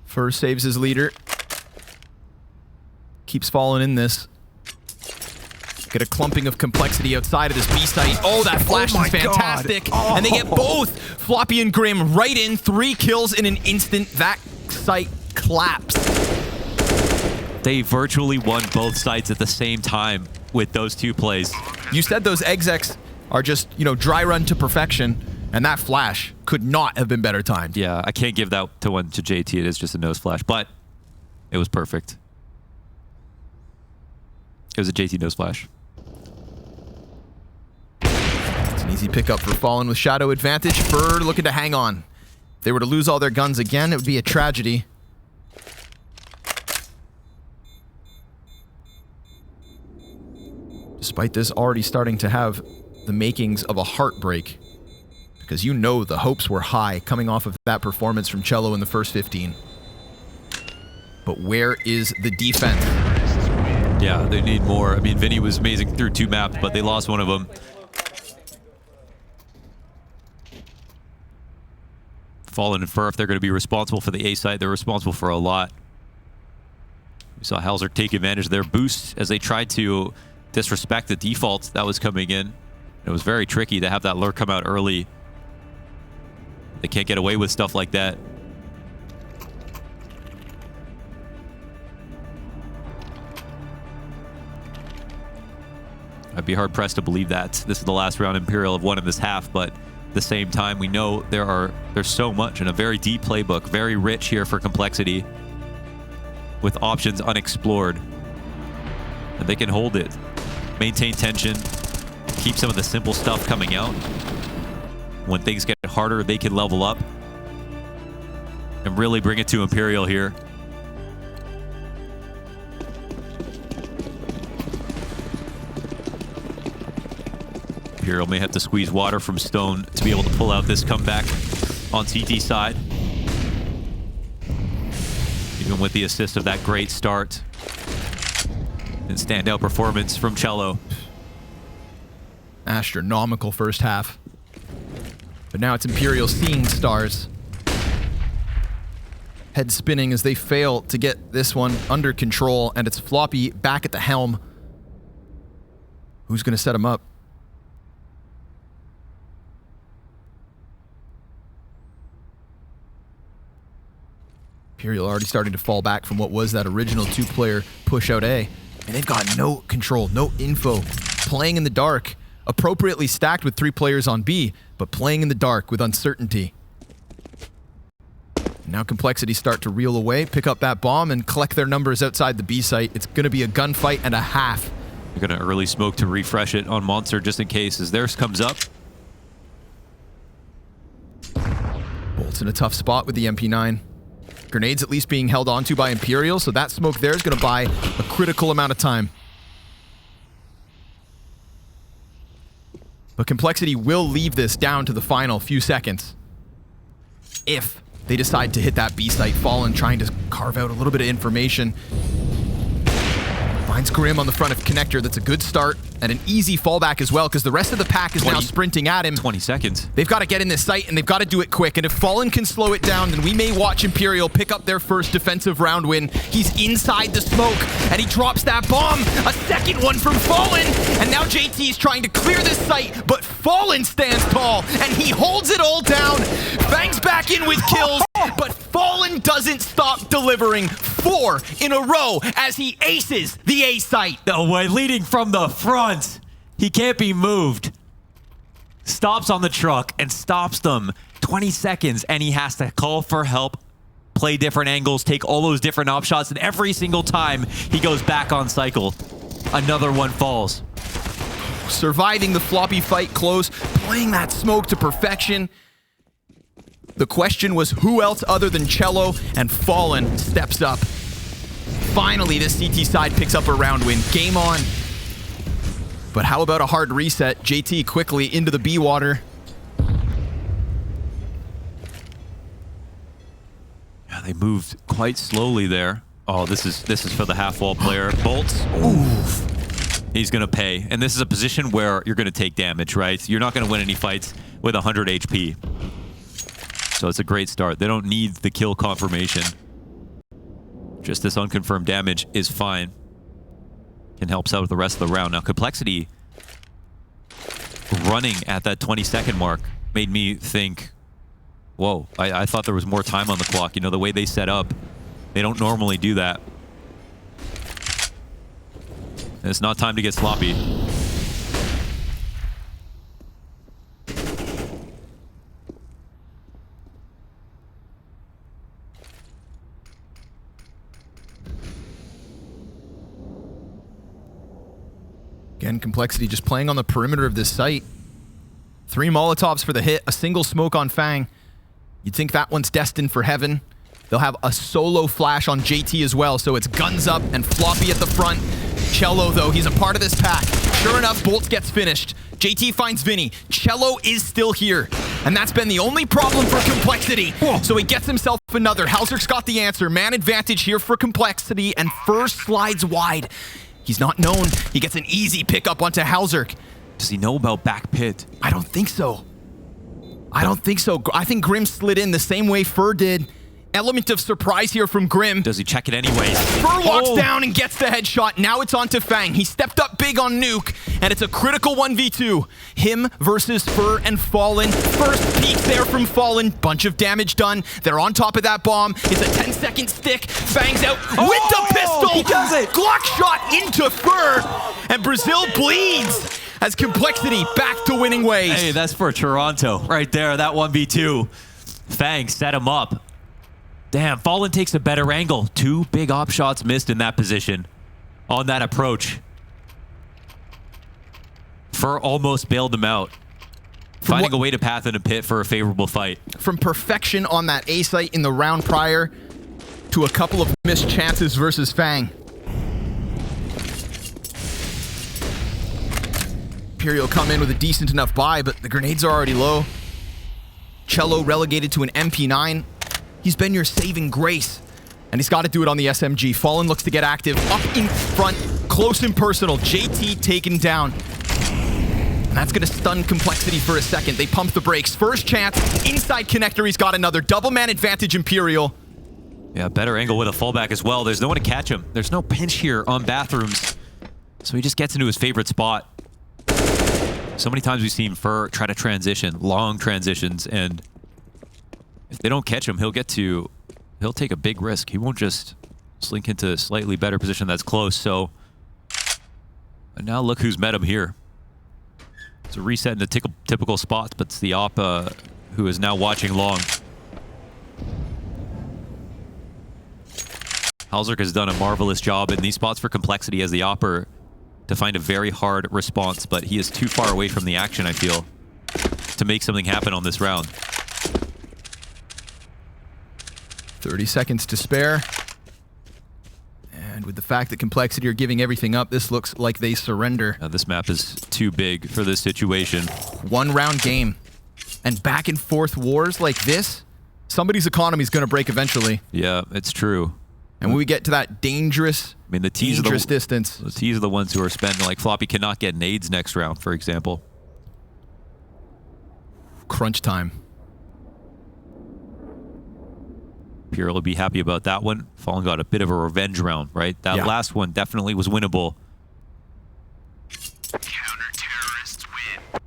Fur saves his leader. Keeps Fallen in this. Get a clumping of complexity outside of this B site. Oh, that flash is fantastic. And they get both Floppy and Grim right in. 3 kills in an instant. That site collapsed. They virtually won both sites at the same time with those 2 plays. You said those execs are just, you know, dry run to perfection, and that flash could not have been better timed. Yeah, I can't give that to one to JT. It is just a nose flash, but it was perfect. It was a JT nose flash. It's an easy pickup for Fallen with Shadow advantage. Fur looking to hang on. If they were to lose all their guns again, it would be a tragedy. Despite this already starting to have the makings of a heartbreak, because you know the hopes were high coming off of that performance from Chelo in the first 15. But where is the defense? Yeah, they need more. I mean, Vinny was amazing through 2 maps, but they lost one of them. Fallen and Fur, if they're going to be responsible for the A site, they're responsible for a lot. We saw hallzerk take advantage of their boost as they tried to disrespect the default that was coming in. It was very tricky to have that lure come out early. They can't get away with stuff like that. I'd be hard-pressed to believe that this is the last round Imperial have won in this half, but at the same time, we know there's so much in a very deep playbook, very rich here for complexity, with options unexplored. And they can hold it, maintain tension, keep some of the simple stuff coming out. When things get harder, they can level up and really bring it to Imperial here. Imperial may have to squeeze water from Stone to be able to pull out this comeback on CT side. Even with the assist of that great start and standout performance from Chelo. Astronomical first half. But now it's Imperial seeing stars. Head spinning as they fail to get this one under control, and it's Floppy back at the helm. Who's going to set him up? Imperial already starting to fall back from what was that original 2-player push out A. And they've got no control, no info. Playing in the dark. Appropriately stacked with 3 players on B, but playing in the dark with uncertainty. Now complexity start to reel away, pick up that bomb, and collect their numbers outside the B site. It's going to be a gunfight and a half. They're going to early smoke to refresh it on Monster just in case as theirs comes up. boltz in a tough spot with the MP9. Grenades at least being held onto by Imperial, so that smoke there is going to buy a critical amount of time. But complexity will leave this down to the final few seconds. If they decide to hit that B site, Fallen trying to carve out a little bit of information. Finds Grim on the front of Connector. That's a good start and an easy fallback as well because the rest of the pack is now sprinting at him. 20 seconds. They've got to get in this site and they've got to do it quick. And if Fallen can slow it down, then we may watch Imperial pick up their first defensive round win. He's inside the smoke and he drops that bomb. A second one from Fallen. And now JT is trying to clear this site, but Fallen stands tall and he holds it all down. FaNg's back in with kills, but Fallen doesn't stop delivering. 4 in a row as he aces the A site. No way, leading from the front. He can't be moved. Stops on the truck and stops them. 20 seconds and he has to call for help, play different angles, take all those different op shots, and every single time he goes back on cycle, another one falls. Surviving the floppy fight close, playing that smoke to perfection. The question was who else other than Chelo, and Fallen steps up. Finally, this CT side picks up a round win. Game on. But how about a hard reset? JT quickly into the B water. Yeah, they moved quite slowly there. Oh, this is for the half wall player. boltz. Oof. he's going to pay. And this is a position where you're going to take damage, right? You're not going to win any fights with 100 HP. So it's a great start. They don't need the kill confirmation. Just this unconfirmed damage is fine. Can help us out with the rest of the round. Now, Complexity running at that 20-second mark made me think, whoa, I thought there was more time on the clock. You know, the way they set up, they don't normally do that. And it's not time to get sloppy. Again, Complexity just playing on the perimeter of this site. 3 Molotovs for the hit, a single smoke on FaNg. You'd think that one's destined for heaven. They'll have a solo flash on JT as well, so it's guns up and Floppy at the front. Chelo, though, he's a part of this pack. Sure enough, boltz gets finished. JT finds Vinny. Chelo is still here. And that's been the only problem for Complexity. So he gets himself another. hallzerk's got the answer. Man advantage here for Complexity, and first slides wide. He's not known. He gets an easy pickup onto hallzerk. Does he know about back pit? I don't think so. I don't think so. I think Grim slid in the same way Fur did. Element of surprise here from Grim. Does he check it anyways? Fur walks down and gets the headshot. Now it's on to FaNg. He stepped up big on Nuke, and it's a critical 1v2. Him versus Fur and Fallen. First peek there from Fallen. Bunch of damage done. They're on top of that bomb. It's a 10-second stick. FaNg's out with the pistol. He does it. Glock shot into Fur, and Brazil bleeds as Complexity back to winning ways. Hey, that's for Toronto right there. That 1v2. FaNg set him up. Damn, Fallen takes a better angle. 2 big op shots missed in that position on that approach. Fur almost bailed him out. Finding a way to path in a pit for a favorable fight. From perfection on that A site in the round prior to a couple of missed chances versus FaNg. Imperial come in with a decent enough buy, but the grenades are already low. Chelo relegated to an MP9. He's been your saving grace, and he's got to do it on the SMG. Fallen looks to get active. Up in front, close and personal. JT taken down. And that's going to stun Complexity for a second. They pump the brakes. First chance, inside connector. He's got another. Double man advantage, Imperial. Yeah, better angle with a fallback as well. There's no one to catch him. There's no pinch here on bathrooms. So he just gets into his favorite spot. So many times we've seen Fur try to transition, long transitions, and if they don't catch him, he'll take a big risk. He won't just slink into a slightly better position that's close. So, and now look who's met him here. It's a reset in the typical spots, but it's the op who is now watching long. hallzerk has done a marvelous job in these spots for Complexity as the opper to find a very hard response, but he is too far away from the action, I feel, to make something happen on this round. 30 seconds to spare. And with the fact that Complexity are giving everything up, this looks like they surrender. Now, this map is too big for this situation. 1 round game. And back and forth wars like this, somebody's economy is going to break eventually. Yeah, it's true. And when we get to that dangerous, I mean, the T's distance. The T's are the ones who are spending. Like, Floppy cannot get nades next round, for example. Crunch time. Imperial will be happy about that one. Fallen got a bit of a revenge round, right? That last one definitely was winnable. Counter-terrorists win.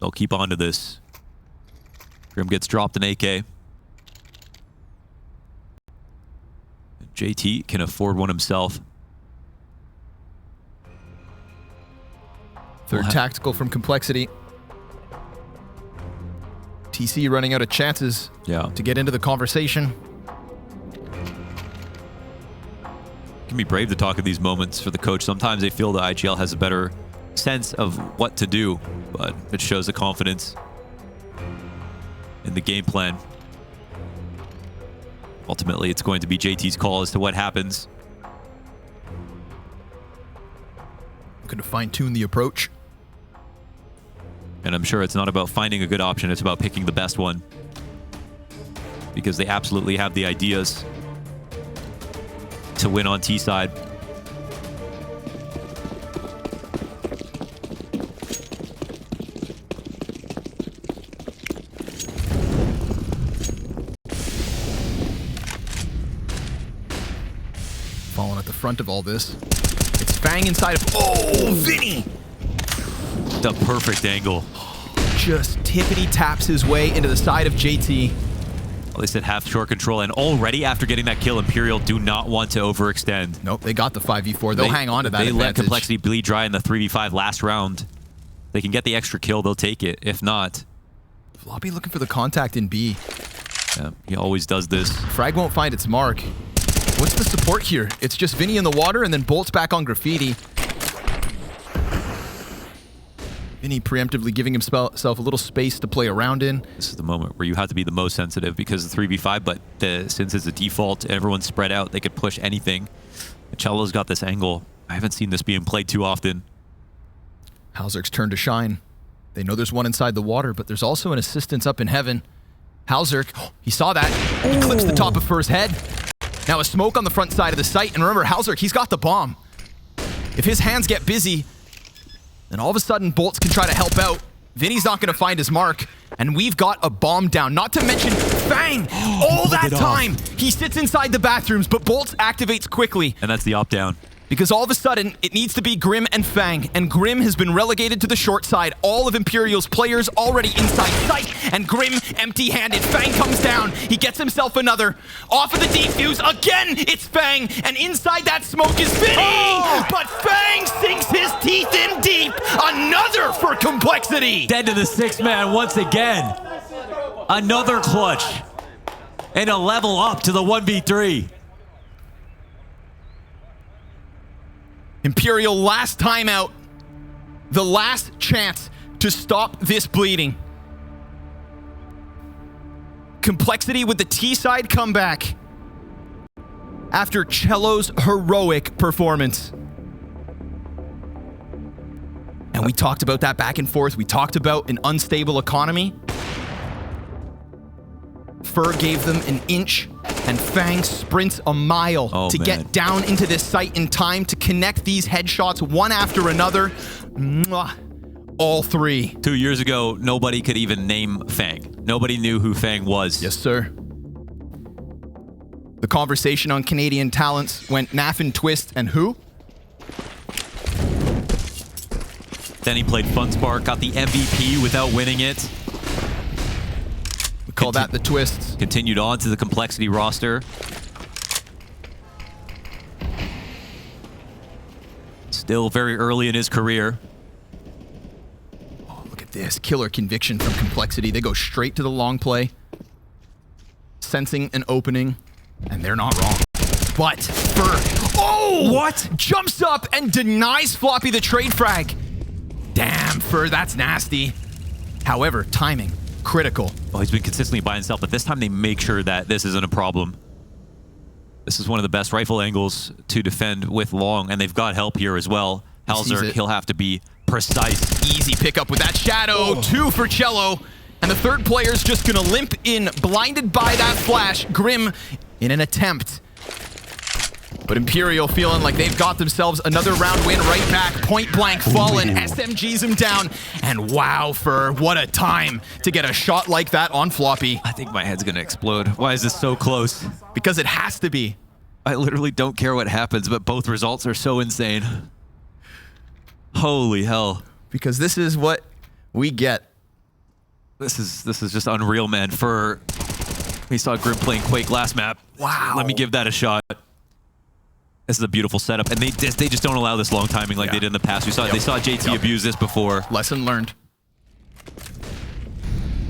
They'll keep on to this. Grim gets dropped an AK. JT can afford one himself. Third tactical from Complexity. TC running out of chances to get into the conversation. It can be brave to talk at these moments for the coach. Sometimes they feel the IGL has a better sense of what to do, but it shows the confidence in the game plan. Ultimately, it's going to be JT's call as to what happens. Looking to fine-tune the approach. And I'm sure it's not about finding a good option, it's about picking the best one. Because they absolutely have the ideas. to win on T side. Falling at the front of all this. It's FaNg inside of... Oh, Vinny! The perfect angle. Just tippity taps his way into the side of JT. Well, they said half short control, and already after getting that kill, Imperial do not want to overextend. Nope, they got the 5v4. They'll hang on to that They advantage. let Complexity bleed dry in the 3v5 last round. They can get the extra kill, they'll take it. If not... Floppy looking for the contact in B. Yeah, he always does this. Frag won't find its mark. What's the support here? It's just Vinny in the water and then boltz back on graffiti. Vinny preemptively giving himself a little space to play around in. This is the moment where you have to be the most sensitive because it's 3v5, but since it's a default, everyone's spread out, they could push anything. Chelo's got this angle. I haven't seen this being played too often. hallzerk's turn to shine. They know there's one inside the water, but there's also an assistance up in heaven. hallzerk, he saw that. He clips the top of Fur's head. Now a smoke on the front side of the site, and remember, hallzerk, he's got the bomb. If his hands get busy, then all of a sudden boltz can try to help out. Vinny's not going to find his mark, and we've got a bomb down. Not to mention FaNg, all that time. He sits inside the bathrooms, but boltz activates quickly. And that's the opt-down. Because all of a sudden, it needs to be Grim and FaNg, and Grim has been relegated to the short side. All of Imperial's players already inside sight, and Grim empty-handed. FaNg comes down. He gets himself another. Off of the defuse. Again, it's FaNg, and inside that smoke is Vinny! But FaNg sinks his teeth in deep. Another for Complexity. Dead to the sixth man once again. Another clutch. And a level up to the 1v3. Imperial last time out. The last chance to stop this bleeding. Complexity with the T-side comeback after Chelo's heroic performance. And we talked about that back and forth. We talked about an unstable economy. Fur gave them an inch, and FaNg sprints a mile to get down into this site in time to connect these headshots one after another. Mwah. All three. 2 years ago, nobody could even name FaNg. Nobody knew who FaNg was. Yes, sir. The conversation on Canadian talents went Naff and Twist and who? Then he played FunSpark, got the MVP without winning it. We call that the Twists. Continued on to the Complexity roster. Still very early in his career. Oh, look at this. Killer conviction from Complexity. They go straight to the long play. Sensing an opening. And they're not wrong. But Fur... Oh! What? Jumps up and denies Floppy the trade frag. Damn, Fur, that's nasty. However, timing, critical. Well, he's been consistently by himself, but this time they make sure that this isn't a problem. This is one of the best rifle angles to defend with long, and they've got help here as well. hallzerk, he'll have to be precise. Easy pickup with that shadow. Oh. 2 for Chelo. And the third player's just gonna limp in, blinded by that flash. Grim in an attempt. But Imperial feeling like they've got themselves another round win right back. Point blank fallen, SMGs him down. And wow, Fur, what a time to get a shot like that on Floppy. I think my head's gonna explode. Why is this so close? Because it has to be. I literally don't care what happens, but both results are so insane. Holy hell. Because this is what we get. This is just unreal, man. We saw Grim playing Quake last map. Wow. Let me give that a shot. This is a beautiful setup, and they just don't allow this long timing like they did in the past. They saw JT abuse this before. Lesson learned.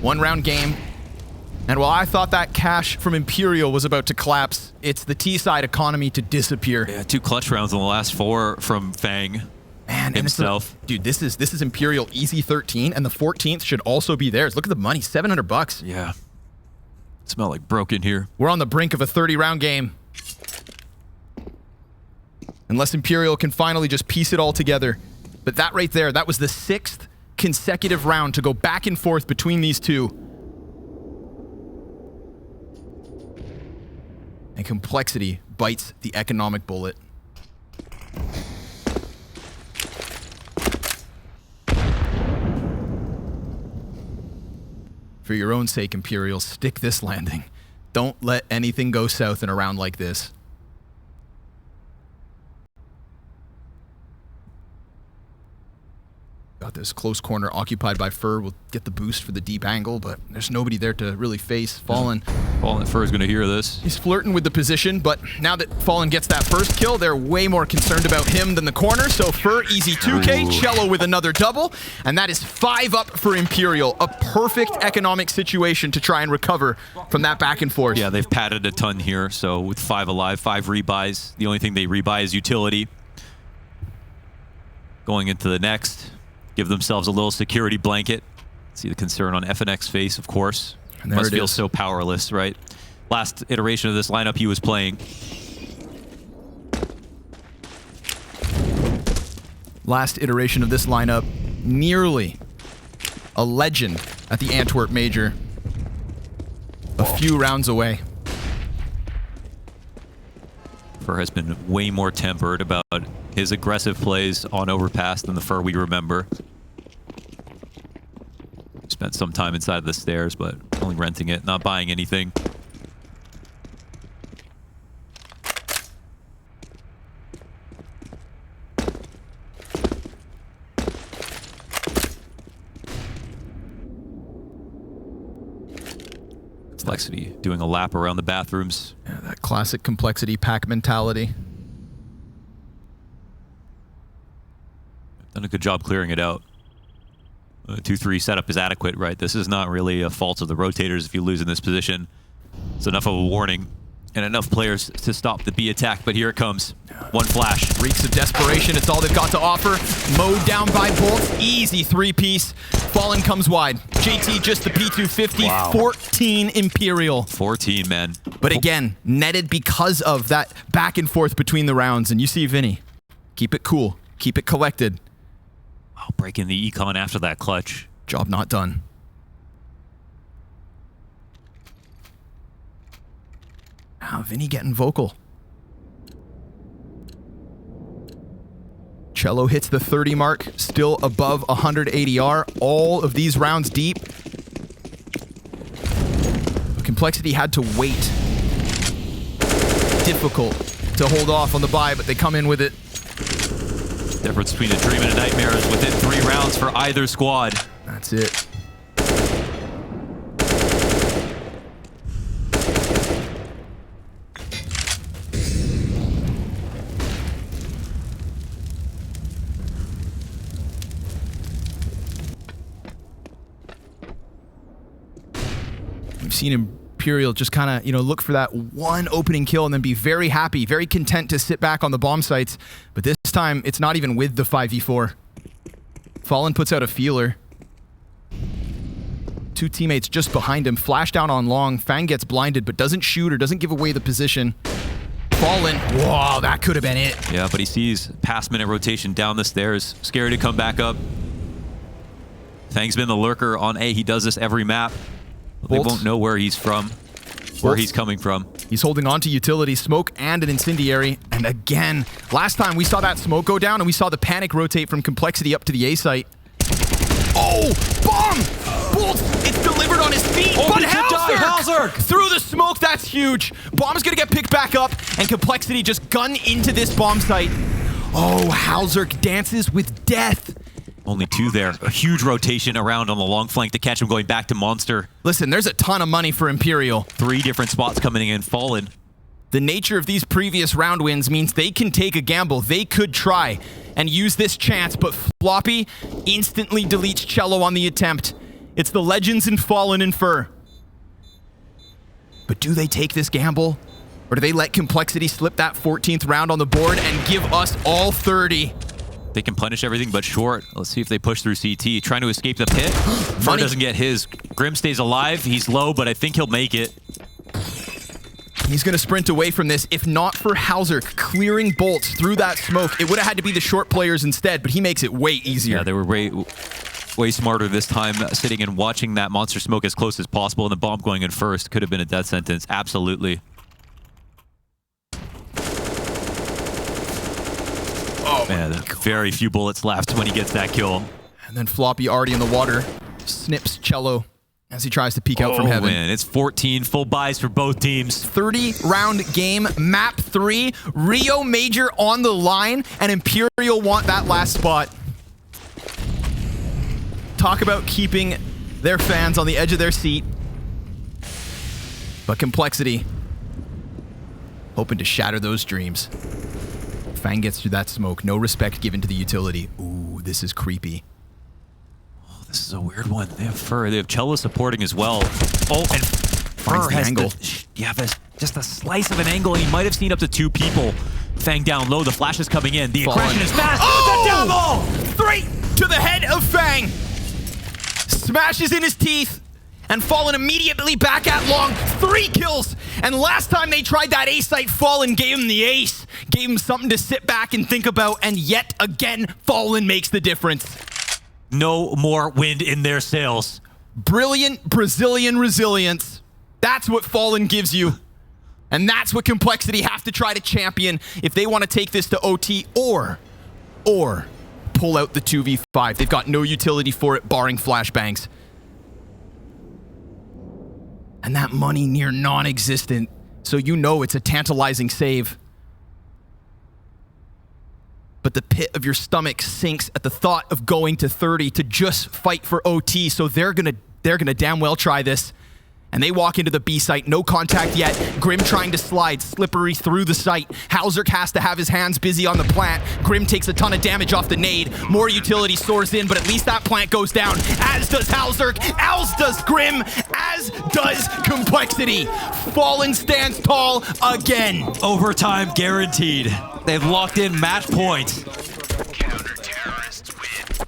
1 round game. And while I thought that cash from Imperial was about to collapse, it's the T-side economy to disappear. Yeah, 2 clutch rounds in the last 4 from FaNg. Man, himself. Dude, this is Imperial easy 13, and the 14th should also be theirs. Look at the money, $700. Yeah. Smell like broken here. We're on the brink of a 30-round game. Unless Imperial can finally just piece it all together. But that right there, that was the 6th consecutive round to go back and forth between these two. And Complexity bites the economic bullet. For your own sake, Imperial, stick this landing. Don't let anything go south in a round like this. Got this close corner occupied by Fur. We'll get the boost for the deep angle, but there's nobody there to really face Fallen. Fallen Fur is going to hear this. He's flirting with the position, but now that Fallen gets that first kill, they're way more concerned about him than the corner. So Fur, easy 2K, Ooh. Chelo with another double, and that is 5 up for Imperial. A perfect economic situation to try and recover from that back and forth. Yeah, they've padded a ton here, so with 5 alive, 5 rebuys. The only thing they rebuy is utility. Going into the next, give themselves a little security blanket. See the concern on FaNg's face, of course. And there Must it feel is. so powerless, right? Last iteration of this lineup he was playing. Last iteration of this lineup, nearly a legend at the Antwerp Major. A few rounds away. Fur has been way more tempered about his aggressive plays on Overpass than the Fur we remember. Spent some time inside the stairs, but only renting it, not buying anything. Complexity doing a lap around the bathrooms. Yeah, that classic Complexity pack mentality. Done a good job clearing it out. 2-3 setup is adequate, right? This is not really a fault of the rotators if you lose in this position. It's enough of a warning and enough players to stop the B attack, but here it comes. One flash. Reeks of desperation, it's all they've got to offer. Mowed down by boltz, easy 3-piece. Fallen comes wide. JT just the P250, Wow. 14 Imperial. 14, man. But again, netted because of that back and forth between the rounds. And you see Vinny, keep it cool, keep it collected. Wow, breaking the econ after that clutch. Job not done. Now Vinny getting vocal. Chelo hits the 30 mark, still above 100 ADR. All of these rounds deep. Complexity had to wait. Difficult to hold off on the buy, but they come in with it. Difference between a dream and a nightmare is within 3 rounds for either squad. That's it. We've seen Imperial just kind of, look for that one opening kill and then be very happy, very content to sit back on the bomb sites. But this time, it's not even with the 5v4. Fallen puts out a feeler. 2 teammates just behind him. Flash down on long. FaNg gets blinded, but doesn't shoot or doesn't give away the position. Fallen. Whoa, that could have been it. Yeah, but he sees past minute rotation down the stairs. Scary to come back up. FaNg's been the lurker on A. He does this every map. They boltz. won't know where he's from, where he's coming from. He's holding on to utility, smoke, and an incendiary. And again, last time we saw that smoke go down and we saw the panic rotate from Complexity up to the A site. Oh, bomb! boltz, it's delivered on his feet, but hallzerk through the smoke, that's huge. Bomb's gonna get picked back up, and Complexity just gun into this bomb site. Oh, hallzerk dances with death. Only 2 there. A huge rotation around on the long flank to catch him going back to Monster. Listen, there's a ton of money for Imperial. 3 different spots coming in, Fallen. The nature of these previous round wins means they can take a gamble. They could try and use this chance, but Floppy instantly deletes Chelo on the attempt. It's the Legends and Fallen and Fur. But do they take this gamble? Or do they let Complexity slip that 14th round on the board and give us all 30? They can punish everything but short. Let's see if they push through CT. Trying to escape the pit. Fur doesn't get his. Grim stays alive. He's low, but I think he'll make it. He's going to sprint away from this. If not for hallzerk clearing boltz through that smoke, it would have had to be the short players instead, but he makes it way easier. Yeah, they were way smarter this time, sitting and watching that monster smoke as close as possible, and the bomb going in first could have been a death sentence. Absolutely. Man, very few bullets left when he gets that kill. And then Floppy already in the water. Snips Chelo as he tries to peek out from Oh, heaven. man, it's 14 full buys for both teams. 30-round game, map 3. Rio Major on the line, and Imperial want that last spot. Talk about keeping their fans on the edge of their seat. But Complexity hoping to shatter those dreams. FaNg gets through that smoke. No respect given to the utility. Ooh, this is creepy. Oh, this is a weird one. They have Fur. They have Chelo supporting as well. Oh, and Fur Finds the has angle. just a slice of an angle, and he might have seen up to 2 people. FaNg down low. The flash is coming in. The aggression is fast. Oh! The down ball! 3 to the head of FaNg. Smashes in his teeth. And Fallen immediately back at long. 3 kills. And last time they tried that ace site, Fallen gave him the ace. Gave him something to sit back and think about. And yet again, Fallen makes the difference. No more wind in their sails. Brilliant Brazilian resilience. That's what Fallen gives you. And that's what Complexity have to try to champion if they want to take this to OT or pull out the 2v5. They've got no utility for it, barring flashbangs. And that money near non-existent, so you know it's a tantalizing save. But the pit of your stomach sinks at the thought of going to 30 to just fight for OT, so they're gonna damn well try this. And they walk into the B site, no contact yet. Grim trying to slide, slippery through the site. hallzerk has to have his hands busy on the plant. Grim takes a ton of damage off the nade. More utility soars in, but at least that plant goes down. As does hallzerk, as does Grim, as does Complexity. Fallen stands tall again. Overtime guaranteed. They've locked in match points. Counter-terrorists win.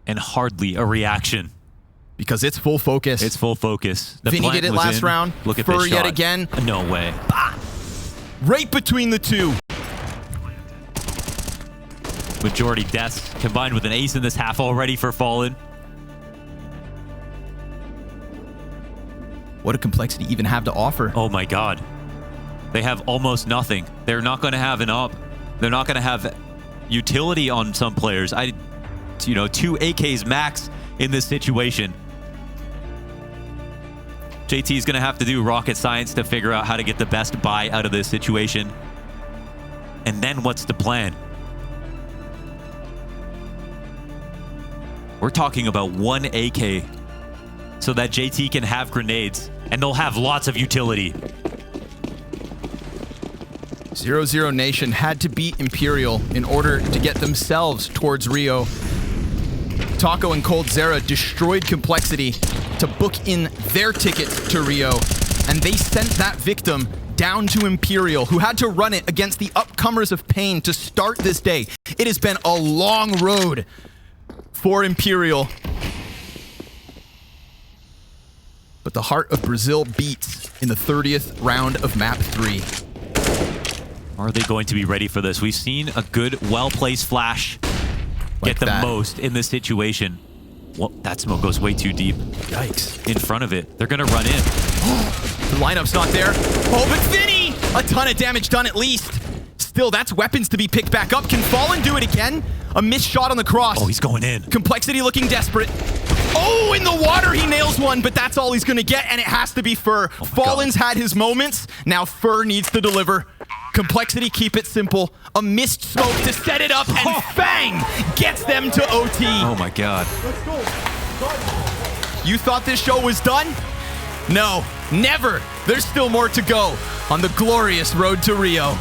And hardly a reaction. Because it's full focus. It's full focus. The Vinny plant did it was last in. round. Look at Fur this yet shot. again. No way. Right between the two. Majority deaths combined with an ace in this half already for Fallen. What do Complexity even have to offer? Oh my god. They have almost nothing. They're not going to have an up. They're not going to have utility on some players. 2 AKs max in this situation. JT is going to have to do rocket science to figure out how to get the best buy out of this situation. And then what's the plan? We're talking about 1 AK so that JT can have grenades and they'll have lots of utility. 0-0 Nation had to beat Imperial in order to get themselves towards Rio. Taco and Cold Zera destroyed Complexity to book in their ticket to Rio, and they sent that victim down to Imperial, who had to run it against the upcomers of Pain to start this day. It has been a long road for Imperial. But the heart of Brazil beats in the 30th round of map 3. Are they going to be ready for this? We've seen a good, well-placed flash get the most in this situation. Well, that smoke goes way too deep. Yikes. In front of it. They're going to run in. The lineup's not there. Oh, but Vinny! A ton of damage done at least. Still, that's weapons to be picked back up. Can Fallen do it again? A missed shot on the cross. Oh, he's going in. Complexity looking desperate. Oh, in the water he nails one, but that's all he's going to get, and it has to be Fur. Fallen's had his moments. Now Fur needs to deliver. Complexity keep it simple. A missed smoke to set it up, and FaNg gets them to OT. Oh my god. You thought this show was done? No, never. There's still more to go on the glorious road to Rio.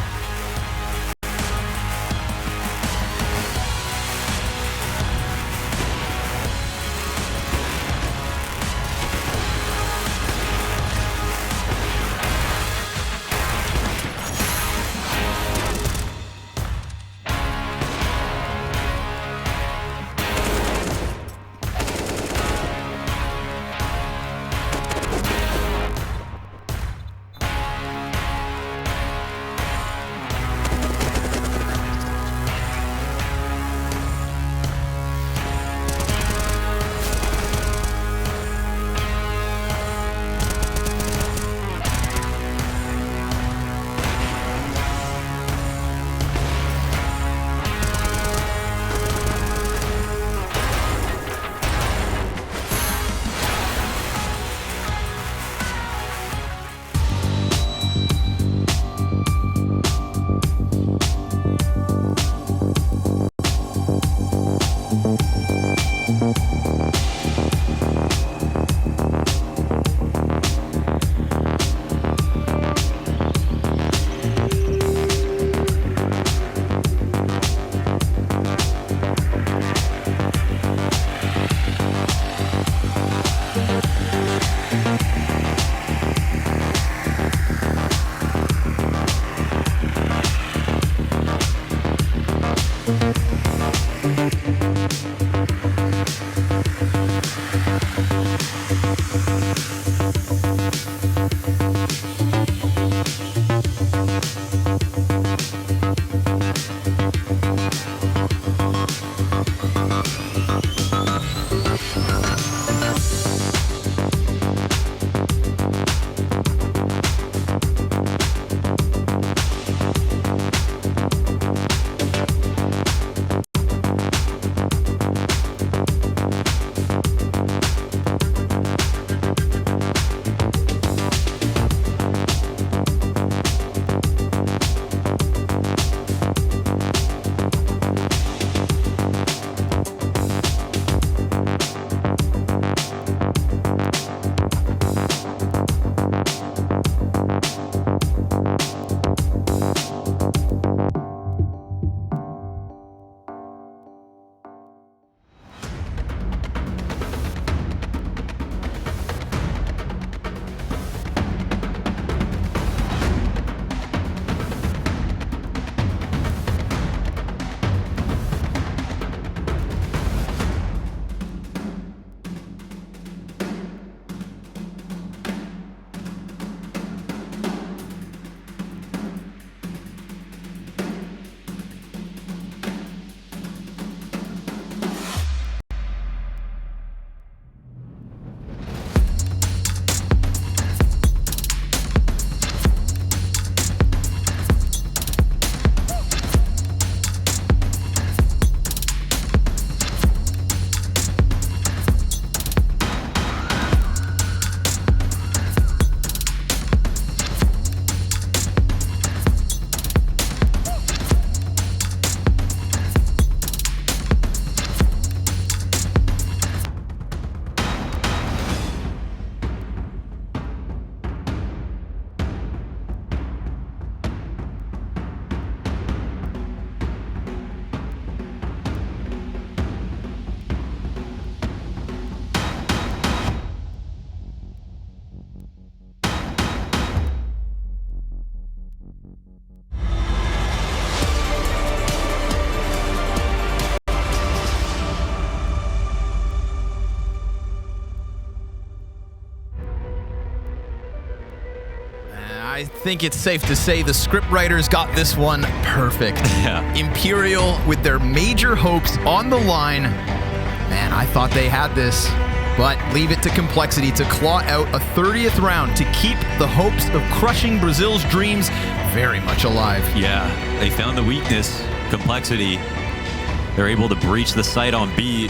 think it's safe to say the scriptwriters got this one perfect. Yeah. Imperial with their major hopes on the line. Man, I thought they had this, but leave it to Complexity to claw out a 30th round to keep the hopes of crushing Brazil's dreams very much alive. Yeah, they found the weakness, Complexity. They're able to breach the site on B,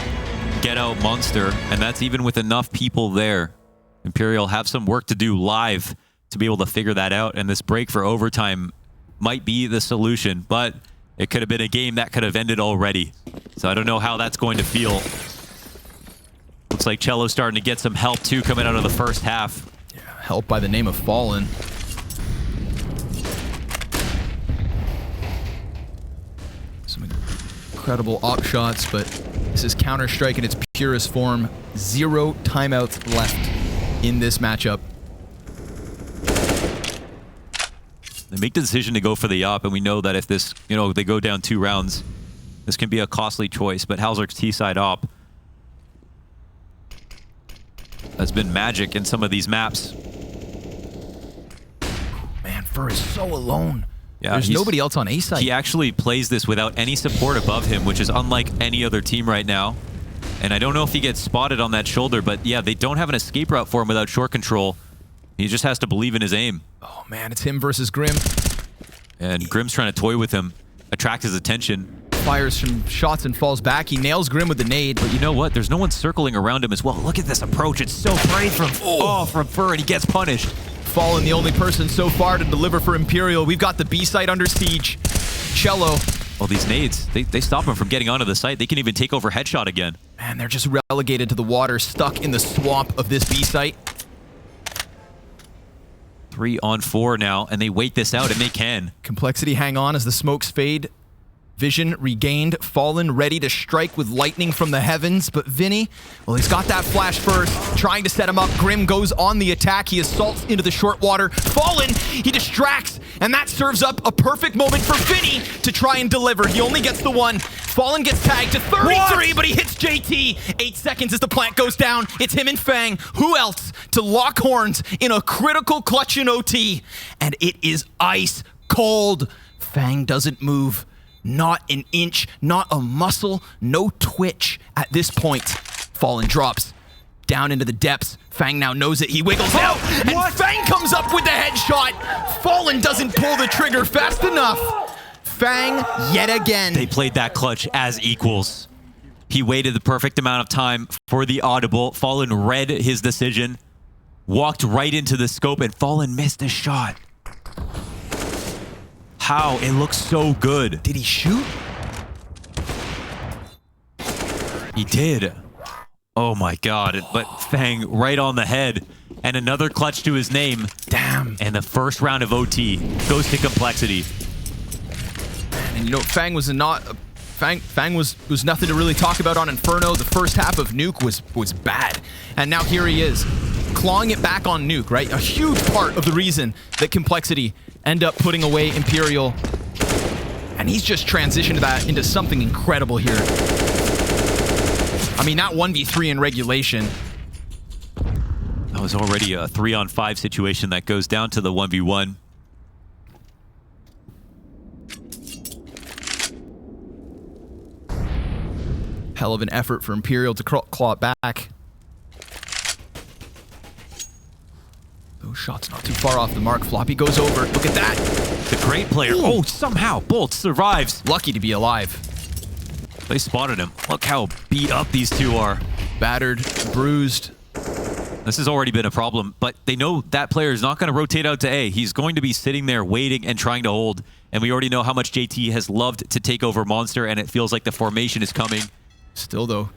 get out Monster, and that's even with enough people there. Imperial have some work to do live to be able to figure that out, and this break for overtime might be the solution, but it could have been a game that could have ended already. So I don't know how that's going to feel. Looks like Chelo's starting to get some help too coming out of the first half. Yeah, help by the name of Fallen. Some incredible op shots, but this is Counter-Strike in its purest form. 0 timeouts left in this matchup. They make the decision to go for the op, and we know that if this, they go down 2 rounds, this can be a costly choice. But hallzerk's T-side op has been magic in some of these maps. Man, Fur is so alone. Yeah, there's nobody else on A side. He actually plays this without any support above him, which is unlike any other team right now. And I don't know if he gets spotted on that shoulder, but yeah, they don't have an escape route for him without short control. He just has to believe in his aim. Oh man, it's him versus Grim. And Grim's trying to toy with him, attract his attention. Fires some shots and falls back. He nails Grim with the nade. But you know what? There's no one circling around him as well. Look at this approach. It's so brave from Fur, and he gets punished. Fallen, the only person so far to deliver for Imperial. We've got the B site under siege. Chelo. Well, these nades, they stop him from getting onto the site. They can even take over headshot again. Man, they're just relegated to the water, stuck in the swamp of this B site. 3 on 4 now, and they wait this out, and they can. Complexity hang on as the smokes fade. Vision regained. Fallen ready to strike with lightning from the heavens. But Vinny, well, he's got that flash first, trying to set him up. Grim goes on the attack. He assaults into the short water. Fallen, he distracts, and that serves up a perfect moment for Vinny to try and deliver. He only gets the one. Fallen gets tagged to 33, but he hits JT. 8 seconds as the plant goes down. It's him and FaNg. Who else to lock horns in a critical clutch in OT? And it is ice cold. FaNg doesn't move. Not an inch, not a muscle, no twitch at this point. Fallen drops down into the depths. FaNg now knows it. He wiggles out, and FaNg comes up with the headshot. Fallen doesn't pull the trigger fast enough. FaNg yet again. They played that clutch as equals. He waited the perfect amount of time for the audible. Fallen read his decision, walked right into the scope, and Fallen missed a shot. How? It looks so good. Did he shoot? He did. Oh my god. But FaNg right on the head. And another clutch to his name. Damn. And the first round of OT goes to Complexity. And you know, FaNg was FaNg was nothing to really talk about on Inferno. The first half of Nuke was bad. And now here he is, clawing it back on Nuke, right? A huge part of the reason that Complexity end up putting away Imperial. And he's just transitioned that into something incredible here. I mean, that 1v3 in regulation. That was already a 3-on-5 situation that goes down to the 1v1. Hell of an effort for Imperial to claw it back. Those shots not too far off the mark. Floppy goes over. Look at that. The great player. Ooh. Oh, somehow boltz survives. Lucky to be alive. They spotted him. Look how beat up these two are. Battered, bruised. This has already been a problem, but they know that player is not going to rotate out to A. He's going to be sitting there waiting and trying to hold. And we already know how much JT has loved to take over Monster, and it feels like the formation is coming. Still, though,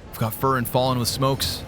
we've got Fur and Fallen with smokes.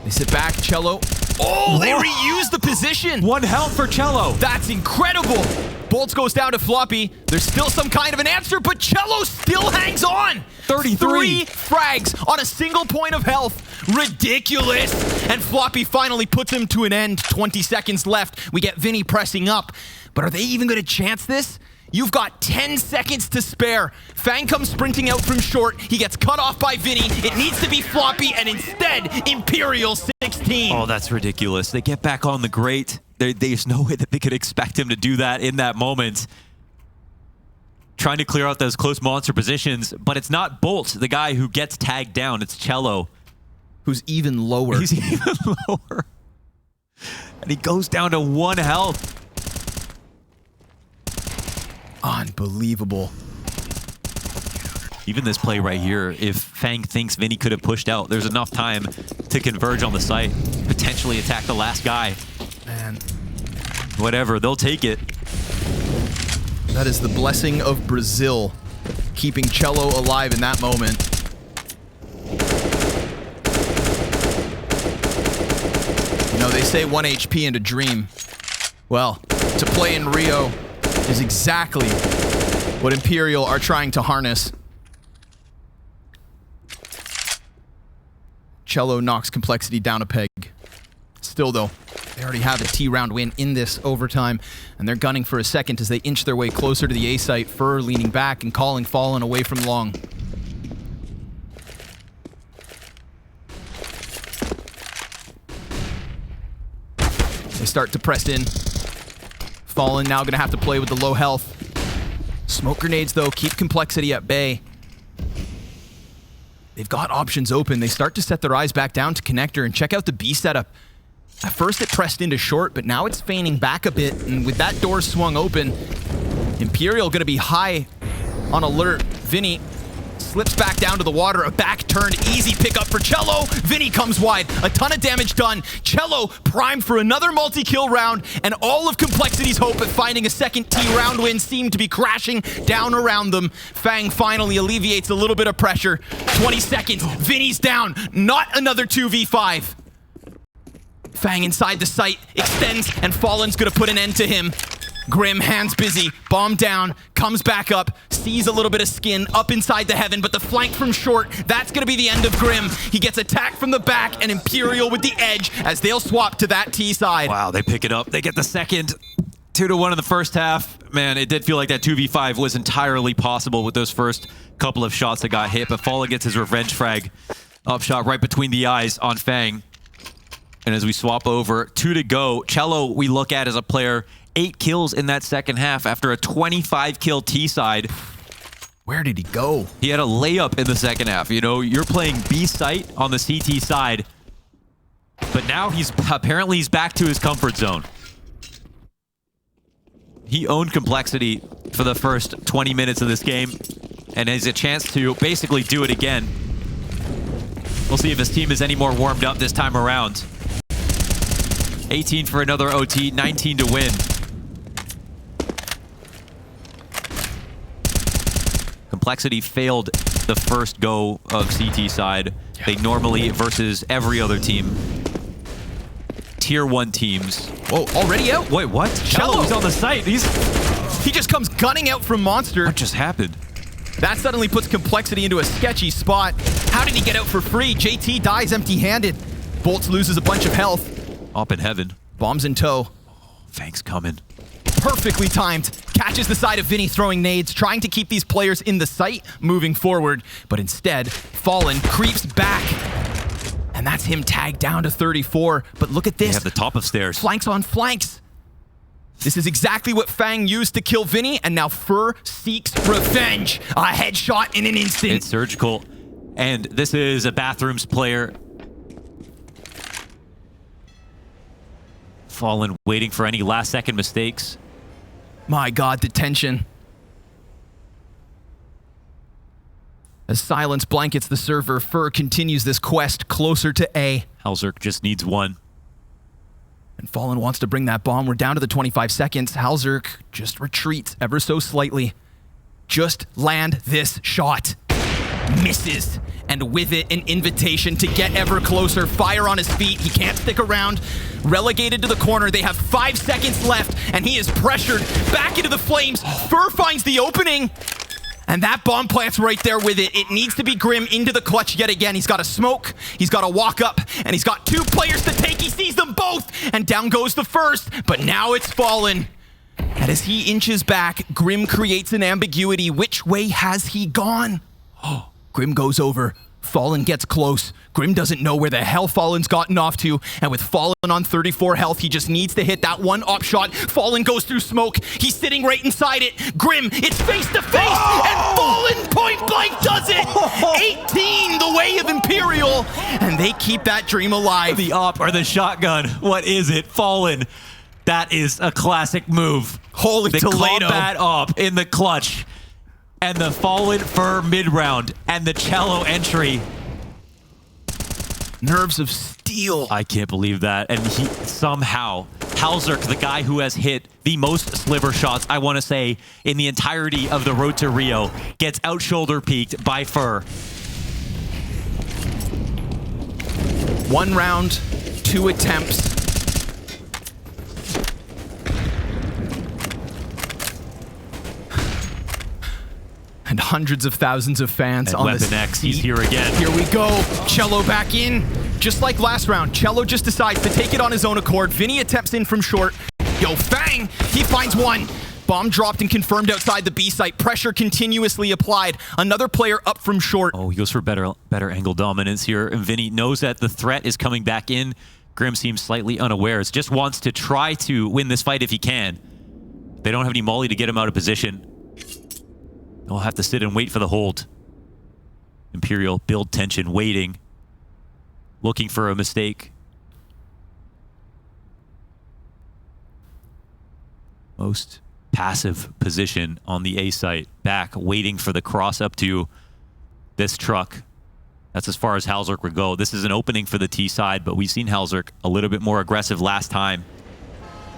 They sit back. Chelo. Oh, they reuse the position. 1 health for Chelo. That's incredible. boltz goes down to Floppy. There's still some kind of an answer, but Chelo still hangs on. 33 frags on a single point of health. Ridiculous. And Floppy finally puts him to an end. 20 seconds left. We get Vinny pressing up. But are they even going to chance this? You've got 10 seconds to spare. FaNg comes sprinting out from short. He gets cut off by Vinny. It needs to be Floppy, and instead, Imperial sinks next team. Oh, that's ridiculous. They get back on the grate. There's no way that they could expect him to do that in that moment. Trying to clear out those close monster positions, but it's not boltz, the guy who gets tagged down. It's chelo. Who's even lower. He's even lower. And he goes down to 1 health. Unbelievable. Even this play right here, if FaNg thinks Vinny could have pushed out, there's enough time to converge on the site, potentially attack the last guy. Man. Whatever, they'll take it. That is the blessing of Brazil, keeping chelo alive in that moment. You know, they say 1 HP and a dream. Well, to play in Rio is exactly what Imperial are trying to harness. Chelo knocks Complexity down a peg. Still, though, they already have a T-round win in this overtime, and they're gunning for a second as they inch their way closer to the A site. Fur leaning back and calling Fallen away from long. They start to press in. Fallen now going to have to play with the low health. Smoke grenades, though, keep Complexity at bay. They've got options open. They start to set their eyes back down to connector and check out the B setup. At first it pressed into short, but now it's feigning back a bit, and with that door swung open, Imperial gonna be high on alert. Vinny slips back down to the water, a back turned, easy pickup for chelo. Vinny comes wide, a ton of damage done. Chelo primed for another multi-kill round, and all of Complexity's hope at finding a second T-round win seemed to be crashing down around them. FaNg finally alleviates a little bit of pressure. 20 seconds, Vinny's down, not another 2v5. FaNg inside the site, extends, and Fallen's gonna put an end to him. Grim, hands busy, bomb down, comes back up, sees a little bit of skin up inside the heaven, but the flank from short, that's gonna be the end of Grim. He gets attacked from the back, and Imperial with the edge as they'll swap to that T side. Wow, they pick it up. They get the second. 2-1 in the first half. Man, it did feel like that 2v5 was entirely possible with those first couple of shots that got hit, but Fallen gets his revenge frag. Upshot right between the eyes on FaNg. And as we swap over, 2 to go. Chelo, we look at as a player, 8 kills in that second half after a 25-kill T-side. Where did he go? He had a layup in the second half. You know, you're playing B site on the CT side, but now he's back to his comfort zone. He owned Complexity for the first 20 minutes of this game and has a chance to basically do it again. We'll see if his team is any more warmed up this time around. 18 for another OT, 19 to win. Complexity failed the first go of CT side. They normally, versus every other team, tier 1 teams. Whoa, already out? Wait, what? Chelo's on the site. He just comes gunning out from Monster. What just happened? That suddenly puts Complexity into a sketchy spot. How did he get out for free? JT dies empty-handed. boltz loses a bunch of health. Up in heaven. Bombs in tow. FaNg's coming. Perfectly timed. Catches the side of Vinny throwing nades, trying to keep these players in the sight moving forward. But instead, Fallen creeps back. And that's him tagged down to 34. But look at this. They have the top of stairs. Flanks on flanks. This is exactly what FaNg used to kill Vinny, and now Fur seeks revenge. A headshot in an instant. It's surgical. And this is a Bathrooms player. Fallen waiting for any last-second mistakes. My God, the tension. As silence blankets the server, Fur continues this quest closer to A. hallzerk just needs one. And Fallen wants to bring that bomb. We're down to the 25 seconds. hallzerk just retreats ever so slightly. Just land this shot. Misses. And with it, an invitation to get ever closer. Fire on his feet. He can't stick around. Relegated to the corner. They have 5 seconds left, and he is pressured back into the flames. Fur finds the opening. And that bomb plant's right there with it. It needs to be Grim into the clutch yet again. He's got to smoke, he's got to walk up, and he's got 2 players to take. He sees them both, and down goes the first. But now it's Fallen. And as he inches back, Grim creates an ambiguity. Which way has he gone? Oh, Grim goes over. Fallen gets close. Grim doesn't know where the hell Fallen's gotten off to, and with Fallen on 34 health, he just needs to hit that one op shot. Fallen goes through smoke. He's sitting right inside it. Grim, it's face to face, and Fallen point blank does it. 18 the way of Imperial, and they keep that dream alive. The op or the shotgun. What is it? Fallen. That is a classic move. Holy the Toledo. combat op in the clutch. And the Fallen Fur mid-round. And the Cello entry. Nerves of steel. I can't believe that. And he somehow, hallzerk, the guy who has hit the most sliver shots, I want to say, in the entirety of the road to Rio, gets out shoulder peaked by Fur. 1 round, 2 attempts. And hundreds of thousands of fans And on Weapon this. X, he's here again. Here we go. Chelo back in. Just like last round, Chelo just decides to take it on his own accord. Vinny attempts in from short. Yo, FaNg, he finds one. Bomb dropped and confirmed outside the B site. Pressure continuously applied. Another player up from short. Oh, he goes for better angle dominance here. And Vinny knows that the threat is coming back in. Grim seems slightly unawares. Just wants to try to win this fight if he can. They don't have any molly to get him out of position. They'll have to sit and wait for the hold. Imperial build tension, waiting. Looking for a mistake. Most passive position on the A site. Back, waiting for the cross up to this truck. That's as far as hallzerk would go. This is an opening for the T side, but we've seen hallzerk a little bit more aggressive last time.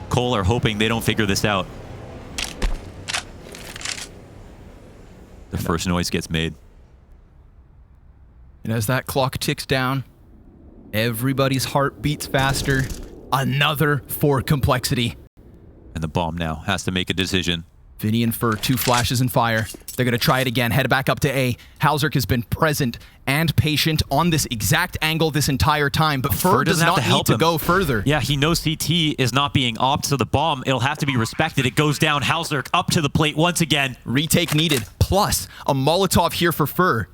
Cole are hoping they don't figure this out. The first noise gets made. And as that clock ticks down, everybody's heart beats faster. Another for complexity. And the bomb now has to make a decision. Vinny and Fur, 2 flashes and fire. They're going to try it again. Head back up to A. hallzerk has been present and patient on this exact angle this entire time, but Fur does not need to go further. Yeah, he knows CT is not being opt, so the bomb, it'll have to be respected. It goes down. hallzerk up to the plate once again. Retake needed, plus a Molotov here for Fur.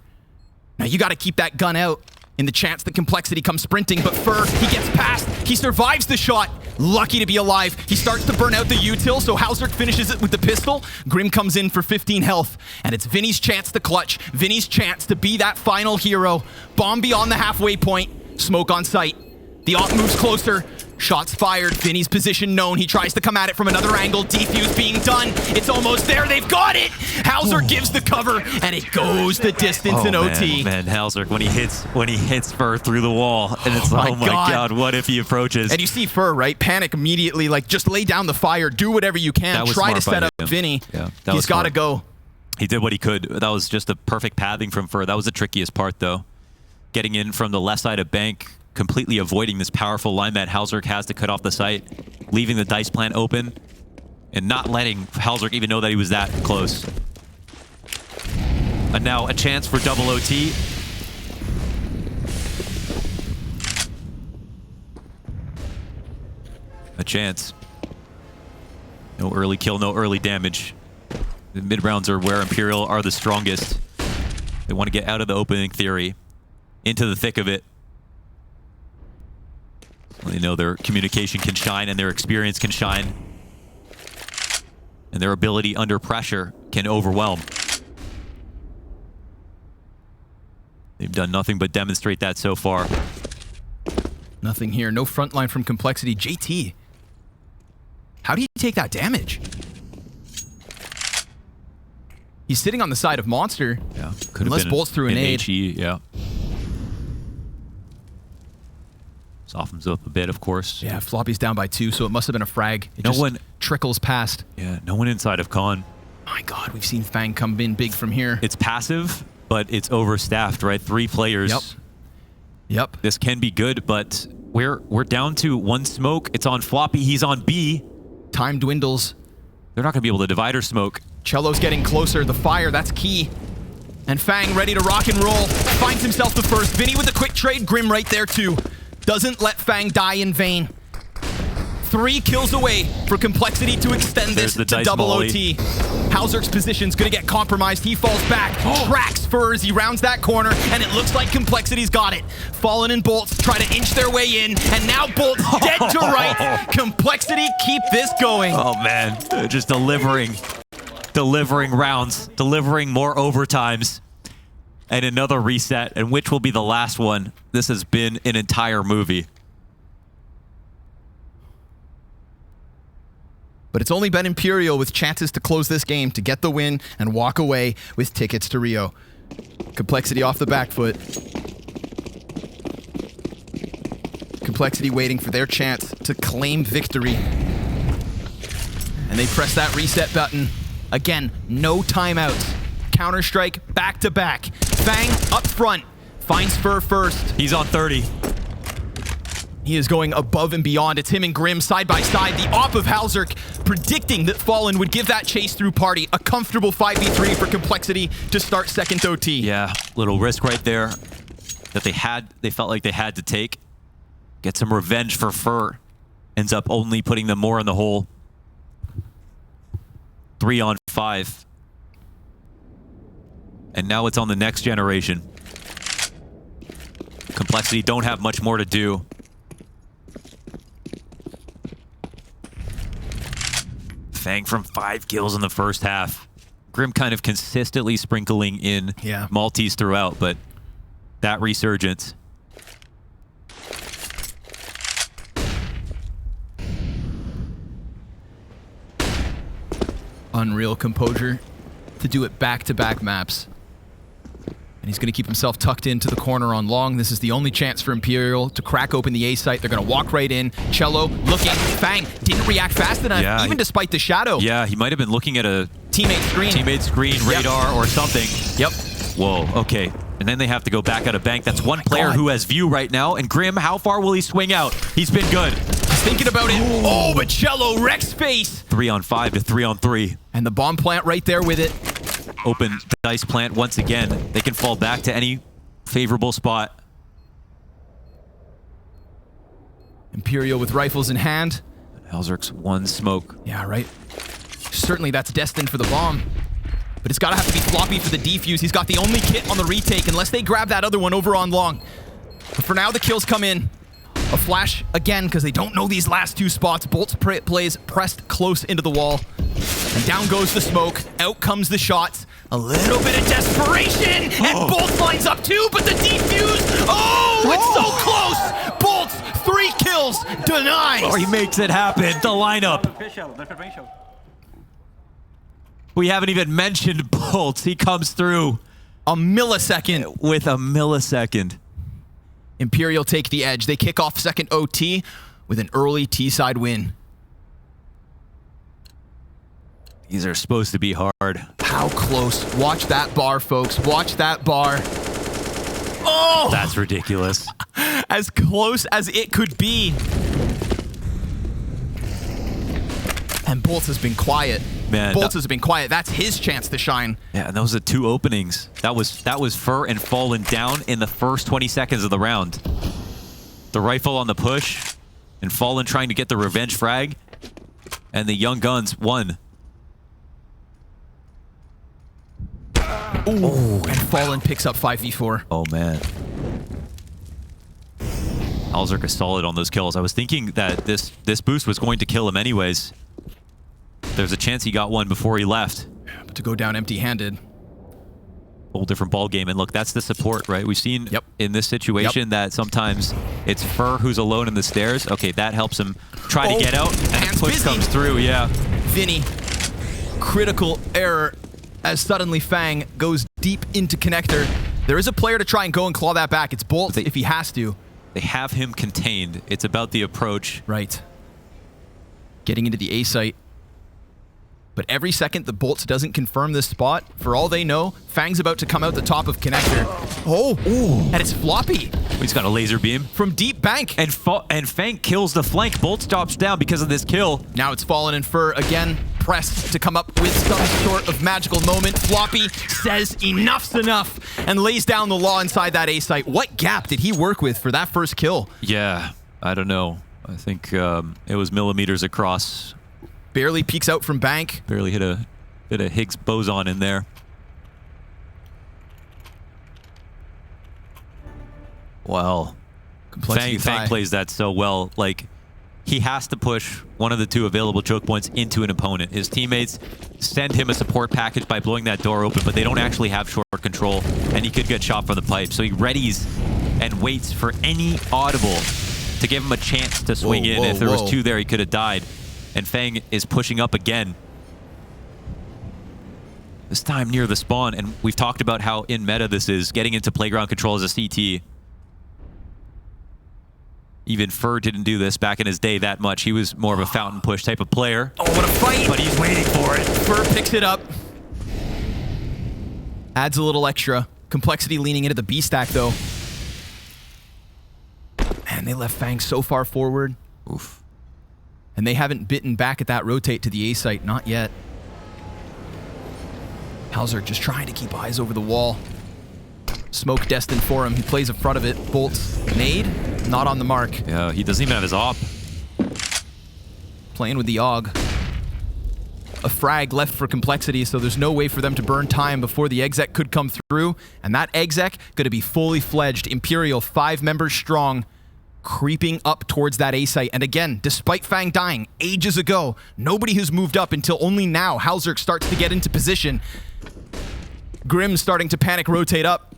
Now you got to keep that gun out in the chance that complexity comes sprinting, but Fur, he gets past. He survives the shot. Lucky to be alive. He starts to burn out the util, so hallzerk finishes it with the pistol. Grim comes in for 15 health, and it's Vinny's chance to clutch. Vinny's chance to be that final hero. Bomb beyond the halfway point. Smoke on sight. The op moves closer. Shots fired. Vinny's position known. He tries to come at it from another angle. Defuse being done. It's almost there. They've got it. hallzerk gives the cover, and it goes the distance in OT. Man, hallzerk when he hits Fur through the wall, and it's oh my god, what if he approaches? And you see Fur, right? Panic immediately, like just lay down the fire, do whatever you can, try to set up Vinny. Yeah, he's got to go. He did what he could. That was just a perfect pathing from Fur. That was the trickiest part, though. Getting in from the left side of bank, completely avoiding this powerful line that hallzerk has to cut off the site, leaving the dice plant open, and not letting hallzerk even know that he was that close. And now a chance for double OT. A chance. No early kill, no early damage. The mid rounds are where Imperial are the strongest. They want to get out of the opening theory, into the thick of it. They know their communication can shine and their experience can shine. And their ability under pressure can overwhelm. They've done nothing but demonstrate that so far. Nothing here. No front line from complexity. JT, how do you take that damage? He's sitting on the side of Monster. Yeah, could have unless been boltz through an aid. HE, yeah. Softens up a bit, of course. Yeah, floppy's down by 2, so it must have been a frag. It just trickles past. Yeah, no one inside of Con. My god, we've seen FaNg come in big from here. It's passive, but it's overstaffed, right? 3 players. Yep. This can be good, but we're down to 1 smoke. It's on floppy. He's on B. Time dwindles. They're not going to be able to divide or smoke. Chelo's getting closer. The fire, that's key. And FaNg ready to rock and roll. Finds himself the first. Vinny with a quick trade. Grim right there too. Doesn't let FaNg die in vain. 3 kills away for Complexity to extend There's this the to dice double molly. OT. hallzerk's position's gonna get compromised. He falls back, tracks Furs, he rounds that corner, and it looks like Complexity's got it. Fallen and boltz try to inch their way in, and now boltz dead to right. Complexity keep this going. Oh man, just delivering rounds, delivering more overtimes, and another reset, and which will be the last one. This has been an entire movie. But it's only been Imperial with chances to close this game, to get the win, and walk away with tickets to Rio. Complexity off the back foot. Complexity waiting for their chance to claim victory. And they press that reset button. Again, no timeouts. Counter-Strike back-to-back. FaNg up front. Finds Fur first. He's on 30. He is going above and beyond. It's him and Grim side by side. The op of hallzerk predicting that Fallen would give that chase through party. A comfortable 5v3 for Complexity to start second OT. Yeah, little risk right there that they felt like they had to take. Get some revenge for Fur. Ends up only putting them more in the hole. 3 on 5. And now it's on the next generation. Complexity don't have much more to do. FaNg from 5 kills in the first half. Grim kind of consistently sprinkling in multis throughout, but that resurgence. Unreal composure to do it back-to-back maps. And he's going to keep himself tucked into the corner on long. This is the only chance for Imperial to crack open the A site. They're going to walk right in. Chelo looking. FaNg didn't react fast enough, even despite the shadow. Yeah, he might have been looking at a teammate screen, radar or something. Yep. Whoa, okay. And then they have to go back out of bank. That's one player who has view right now. And Grim, how far will he swing out? He's been good. He's thinking about it. Oh, but Chelo wrecks space. 3 on 5 to 3 on 3. And the bomb plant right there with it. Open dice plant once again. They can fall back to any favorable spot. Imperial with rifles in hand. hallzerk's one smoke. Yeah, right. Certainly that's destined for the bomb. But it's got to have to be floppy for the defuse. He's got the only kit on the retake unless they grab that other one over on long. But for now, the kills come in. A flash again because they don't know these last 2 spots. boltz plays pressed close into the wall. And down goes the smoke. Out comes the shots. A little bit of desperation. And boltz lines up too, but the defuse. Oh, it's so close. boltz, 3 kills, denies. Oh, he makes it happen. The lineup. We haven't even mentioned boltz. He comes through. A millisecond. With a millisecond. Imperial take the edge. They kick off second OT with an early T-side win. These are supposed to be hard. How close. Watch that bar, folks. Watch that bar. Oh! That's ridiculous. As close as it could be. And boltz has been quiet. Man, boltz has been quiet. That's his chance to shine. Yeah, and those are 2 openings. That was Fur and Fallen down in the first 20 seconds of the round. The rifle on the push, and Fallen trying to get the revenge frag, and the young guns won. Ooh, and Fallen picks up 5v4. Oh man. hallzerk is solid on those kills. I was thinking that this boost was going to kill him anyways. There's a chance he got one before he left. But to go down empty-handed. Whole different ball game. And look, that's the support, right? We've seen in this situation that sometimes it's Fur who's alone in the stairs. Okay, that helps him try to get out. And the push comes through, Vinny, critical error as suddenly FaNg goes deep into connector. There is a player to try and go and claw that back. It's boltz if he has to. They have him contained. It's about the approach. Right. Getting into the A site. But every second the boltz doesn't confirm this spot, for all they know, FaNg's about to come out the top of connector. Oh, and it's floppy. He's got a laser beam. From deep bank. And FaNg kills the flank. boltz drops down because of this kill. Now it's Fallen and Fur again, pressed to come up with some sort of magical moment. Floppy says enough's enough and lays down the law inside that A site. What gap did he work with for that first kill? Yeah, I don't know. I think it was millimeters across. Barely peeks out from bank. Barely hit a bit of Higgs boson in there. Well, FaNg plays that so well. Like, he has to push one of the two available choke points into an opponent. His teammates send him a support package by blowing that door open, but they don't actually have short control, and he could get shot from the pipe. So he readies and waits for any audible to give him a chance to swing in. If there was two there, he could have died. And FaNg is pushing up again. This time near the spawn, and we've talked about how in meta this is, getting into playground control as a CT. Even Fur didn't do this back in his day that much. He was more of a fountain push type of player. Oh, what a fight! But he's waiting for it. Fur picks it up. Adds a little extra. Complexity leaning into the B stack, though. Man, they left FaNg so far forward. Oof. And they haven't bitten back at that rotate to the A site. Not yet. hallzerk just trying to keep eyes over the wall. Smoke destined for him. He plays in front of it. boltz, nade, not on the mark. Yeah, he doesn't even have his op. Playing with the AUG. A frag left for complexity, so there's no way for them to burn time before the exec could come through. And that exec going to be fully fledged. Imperial, 5 members strong, creeping up towards that A site. And again, despite FaNg dying ages ago, nobody has moved up until only now. hallzerk starts to get into position. Grim starting to panic rotate up.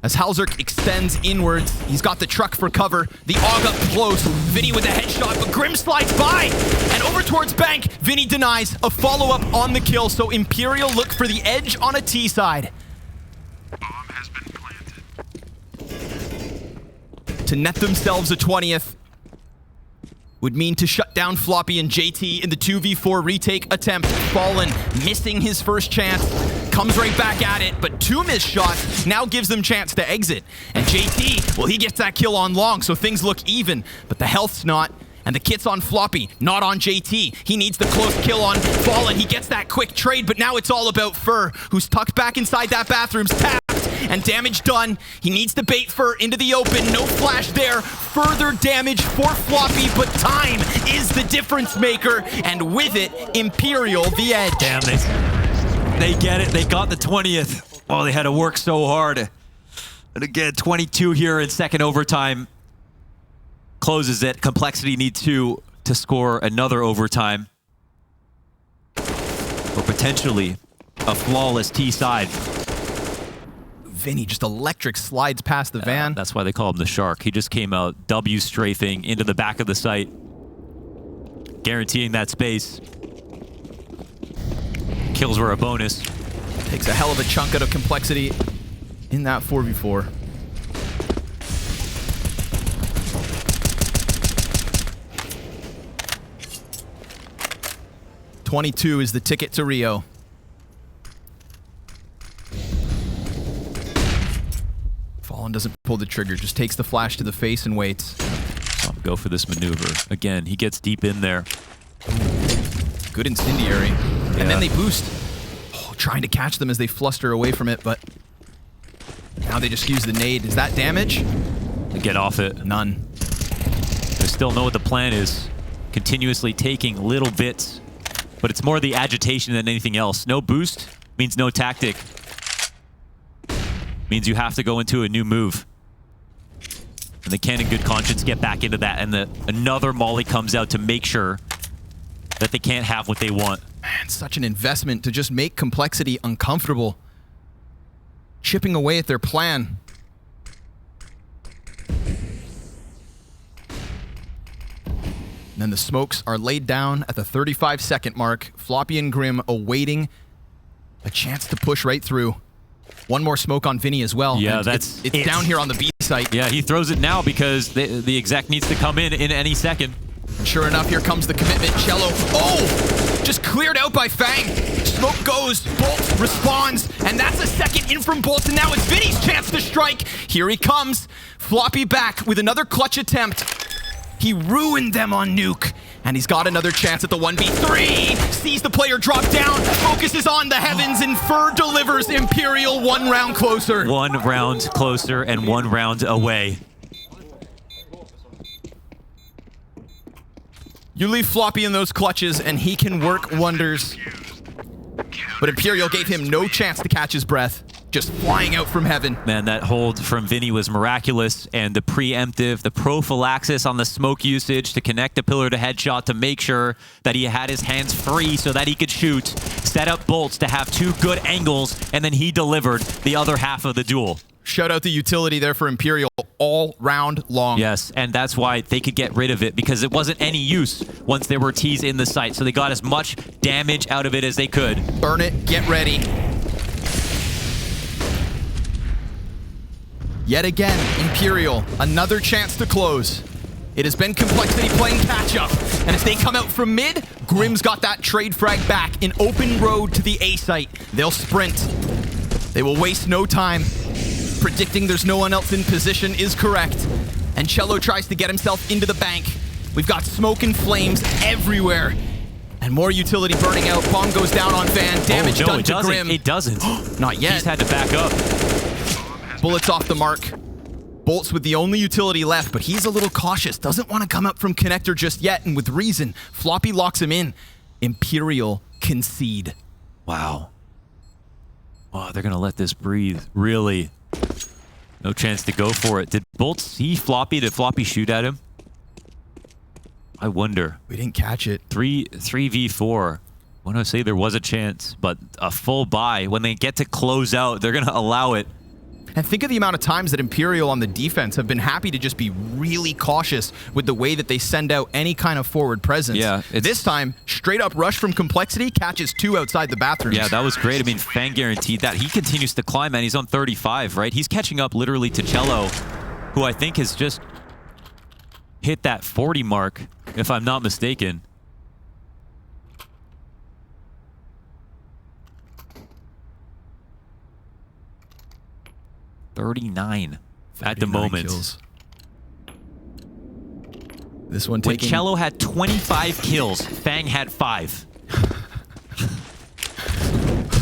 As hallzerk extends inwards, he's got the truck for cover. The AUG up close. Vinny with a headshot, but Grim slides by. And over towards bank, Vinny denies a follow-up on the kill. So Imperial look for the edge on a T side. Bomb has been planted. To net themselves a 20th would mean to shut down Floppy and JT in the 2v4 retake attempt. Fallen, missing his first chance. Comes right back at it, but 2 missed shots now gives them chance to exit. And JT, well, he gets that kill on long, so things look even, but the health's not. And the kit's on Floppy, not on JT. He needs the close kill on Fallen. He gets that quick trade, but now it's all about Fur, who's tucked back inside that bathroom, tapped, and damage done. He needs to bait Fur into the open. No flash there. Further damage for Floppy, but time is the difference maker. And with it, Imperial the edge. Damn, they get it. They got the 20th. Oh, they had to work so hard. And again, 22 here in second overtime. Closes it. Complexity need 2 to score another overtime. Or potentially a flawless T side. Vinny just electric slides past the van. That's why they call him the Shark. He just came out W strafing into the back of the site, guaranteeing that space. Kills were a bonus. Takes a hell of a chunk out of complexity in that 4v4. .22 is the ticket to Rio. Fallen doesn't pull the trigger, just takes the flash to the face and waits. So go for this maneuver. Again, he gets deep in there. Good incendiary. Yeah. And then they boost. Oh, trying to catch them as they fluster away from it, but now they just use the nade. Is that damage? They get off it. None. They still know what the plan is. Continuously taking little bits, but it's more the agitation than anything else. No boost means no tactic. Means you have to go into a new move. And they can in good conscience get back into that, and another molly comes out to make sure that they can't have what they want. Man, such an investment to just make complexity uncomfortable. Chipping away at their plan. And then the smokes are laid down at the 35-second mark. Floppy and Grim awaiting a chance to push right through. One more smoke on Vinny as well. Yeah, and it's down here on the B site. Yeah, he throws it now because the exec needs to come in any second. And sure enough, here comes the commitment. Chelo, oh! Just cleared out by FaNg. Smoke goes, boltz responds, and that's a second in from boltz, and now it's Vinny's chance to strike. Here he comes. Floppy back with another clutch attempt. He ruined them on nuke, and he's got another chance at the 1v3. Sees the player drop down, focuses on the heavens, and Fur delivers. Imperial 1 round closer. 1 round closer and 1 round away. You leave Floppy in those clutches, and he can work wonders. But Imperial gave him no chance to catch his breath. Just flying out from heaven. Man, that hold from Vinny was miraculous, and the preemptive, the prophylaxis on the smoke usage to connect the pillar to headshot to make sure that he had his hands free so that he could shoot, set up boltz to have 2 good angles, and then he delivered the other half of the duel. Shout out the utility there for Imperial all round long. Yes, and that's why they could get rid of it, because it wasn't any use once there were T's in the site, so they got as much damage out of it as they could. Burn it, get ready. Yet again, Imperial, another chance to close. It has been Complexity playing catch-up, and if they come out from mid, Grim's got that trade frag back. An open road to the A site. They'll sprint. They will waste no time. Predicting there's no one else in position is correct. And Chelo tries to get himself into the bank. We've got smoke and flames everywhere. And more utility burning out. Bomb goes down on FaNg. Damage done to Grim. It doesn't. Not yet. He's had to back up. Bullets off the mark. boltz with the only utility left, but he's a little cautious. Doesn't want to come up from connector just yet, and with reason. Floppy locks him in. Imperial concede. Wow. Oh, they're going to let this breathe. Really? No chance to go for it. Did boltz see Floppy? Did Floppy shoot at him? I wonder. We didn't catch it. 3v4. I want to say there was a chance, but a full buy. When they get to close out, they're going to allow it. And think of the amount of times that Imperial on the defense have been happy to just be really cautious with the way that they send out any kind of forward presence. Yeah, this time, straight up rush from Complexity, catches 2 outside the bathroom. Yeah, that was great. I mean, FaNg guaranteed that. He continues to climb, man. He's on 35, right? He's catching up literally to Chelo, who I think has just hit that 40 mark, if I'm not mistaken. At the moment. Kills. This one when taking... Chelo had 25 kills, FaNg had 5.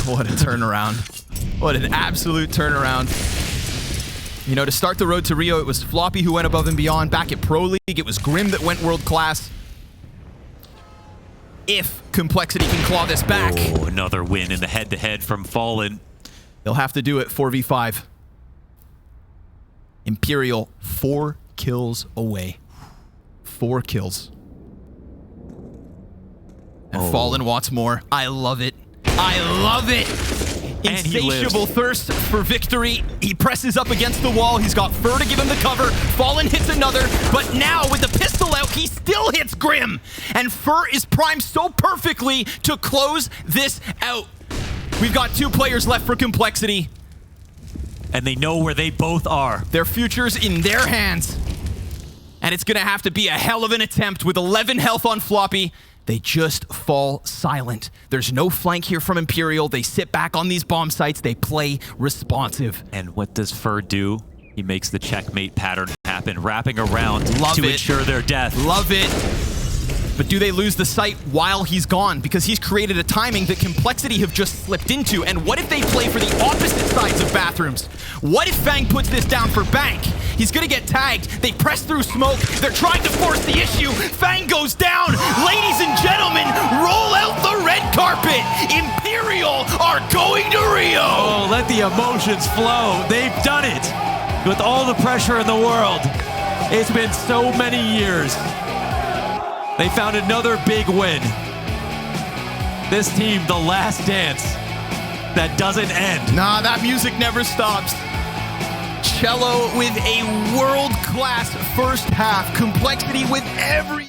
What a turnaround. What an absolute turnaround. You know, to start the road to Rio, it was Floppy who went above and beyond. Back at Pro League, it was Grim that went world class. If Complexity can claw this back. Oh, another win in the head-to-head from Fallen. They'll have to do it 4v5. Imperial 4 kills away. 4 kills. And Fallen wants more. I love it. I love it. And Insatiable thirst for victory. He presses up against the wall. He's got Fur to give him the cover. Fallen hits another, but now with the pistol out, he still hits Grim. And Fur is primed so perfectly to close this out. We've got 2 players left for Complexity. And they know where they both are. Their future's in their hands. And it's gonna have to be a hell of an attempt with 11 health on Floppy. They just fall silent. There's no flank here from Imperial. They sit back on these bomb sites. They play responsive. And what does Fur do? He makes the checkmate pattern happen, wrapping around to ensure their death. Love it. But do they lose the site while he's gone? Because he's created a timing that Complexity have just slipped into. And what if they play for the opposite sides of bathrooms? What if FaNg puts this down for Bank? He's gonna get tagged. They press through smoke. They're trying to force the issue. FaNg goes down. Ladies and gentlemen, roll out the red carpet. Imperial are going to Rio. Oh, let the emotions flow. They've done it with all the pressure in the world. It's been so many years. They found another big win. This team, the last dance that doesn't end. Nah, that music never stops. Chelo with a world-class first half. Complexity with every...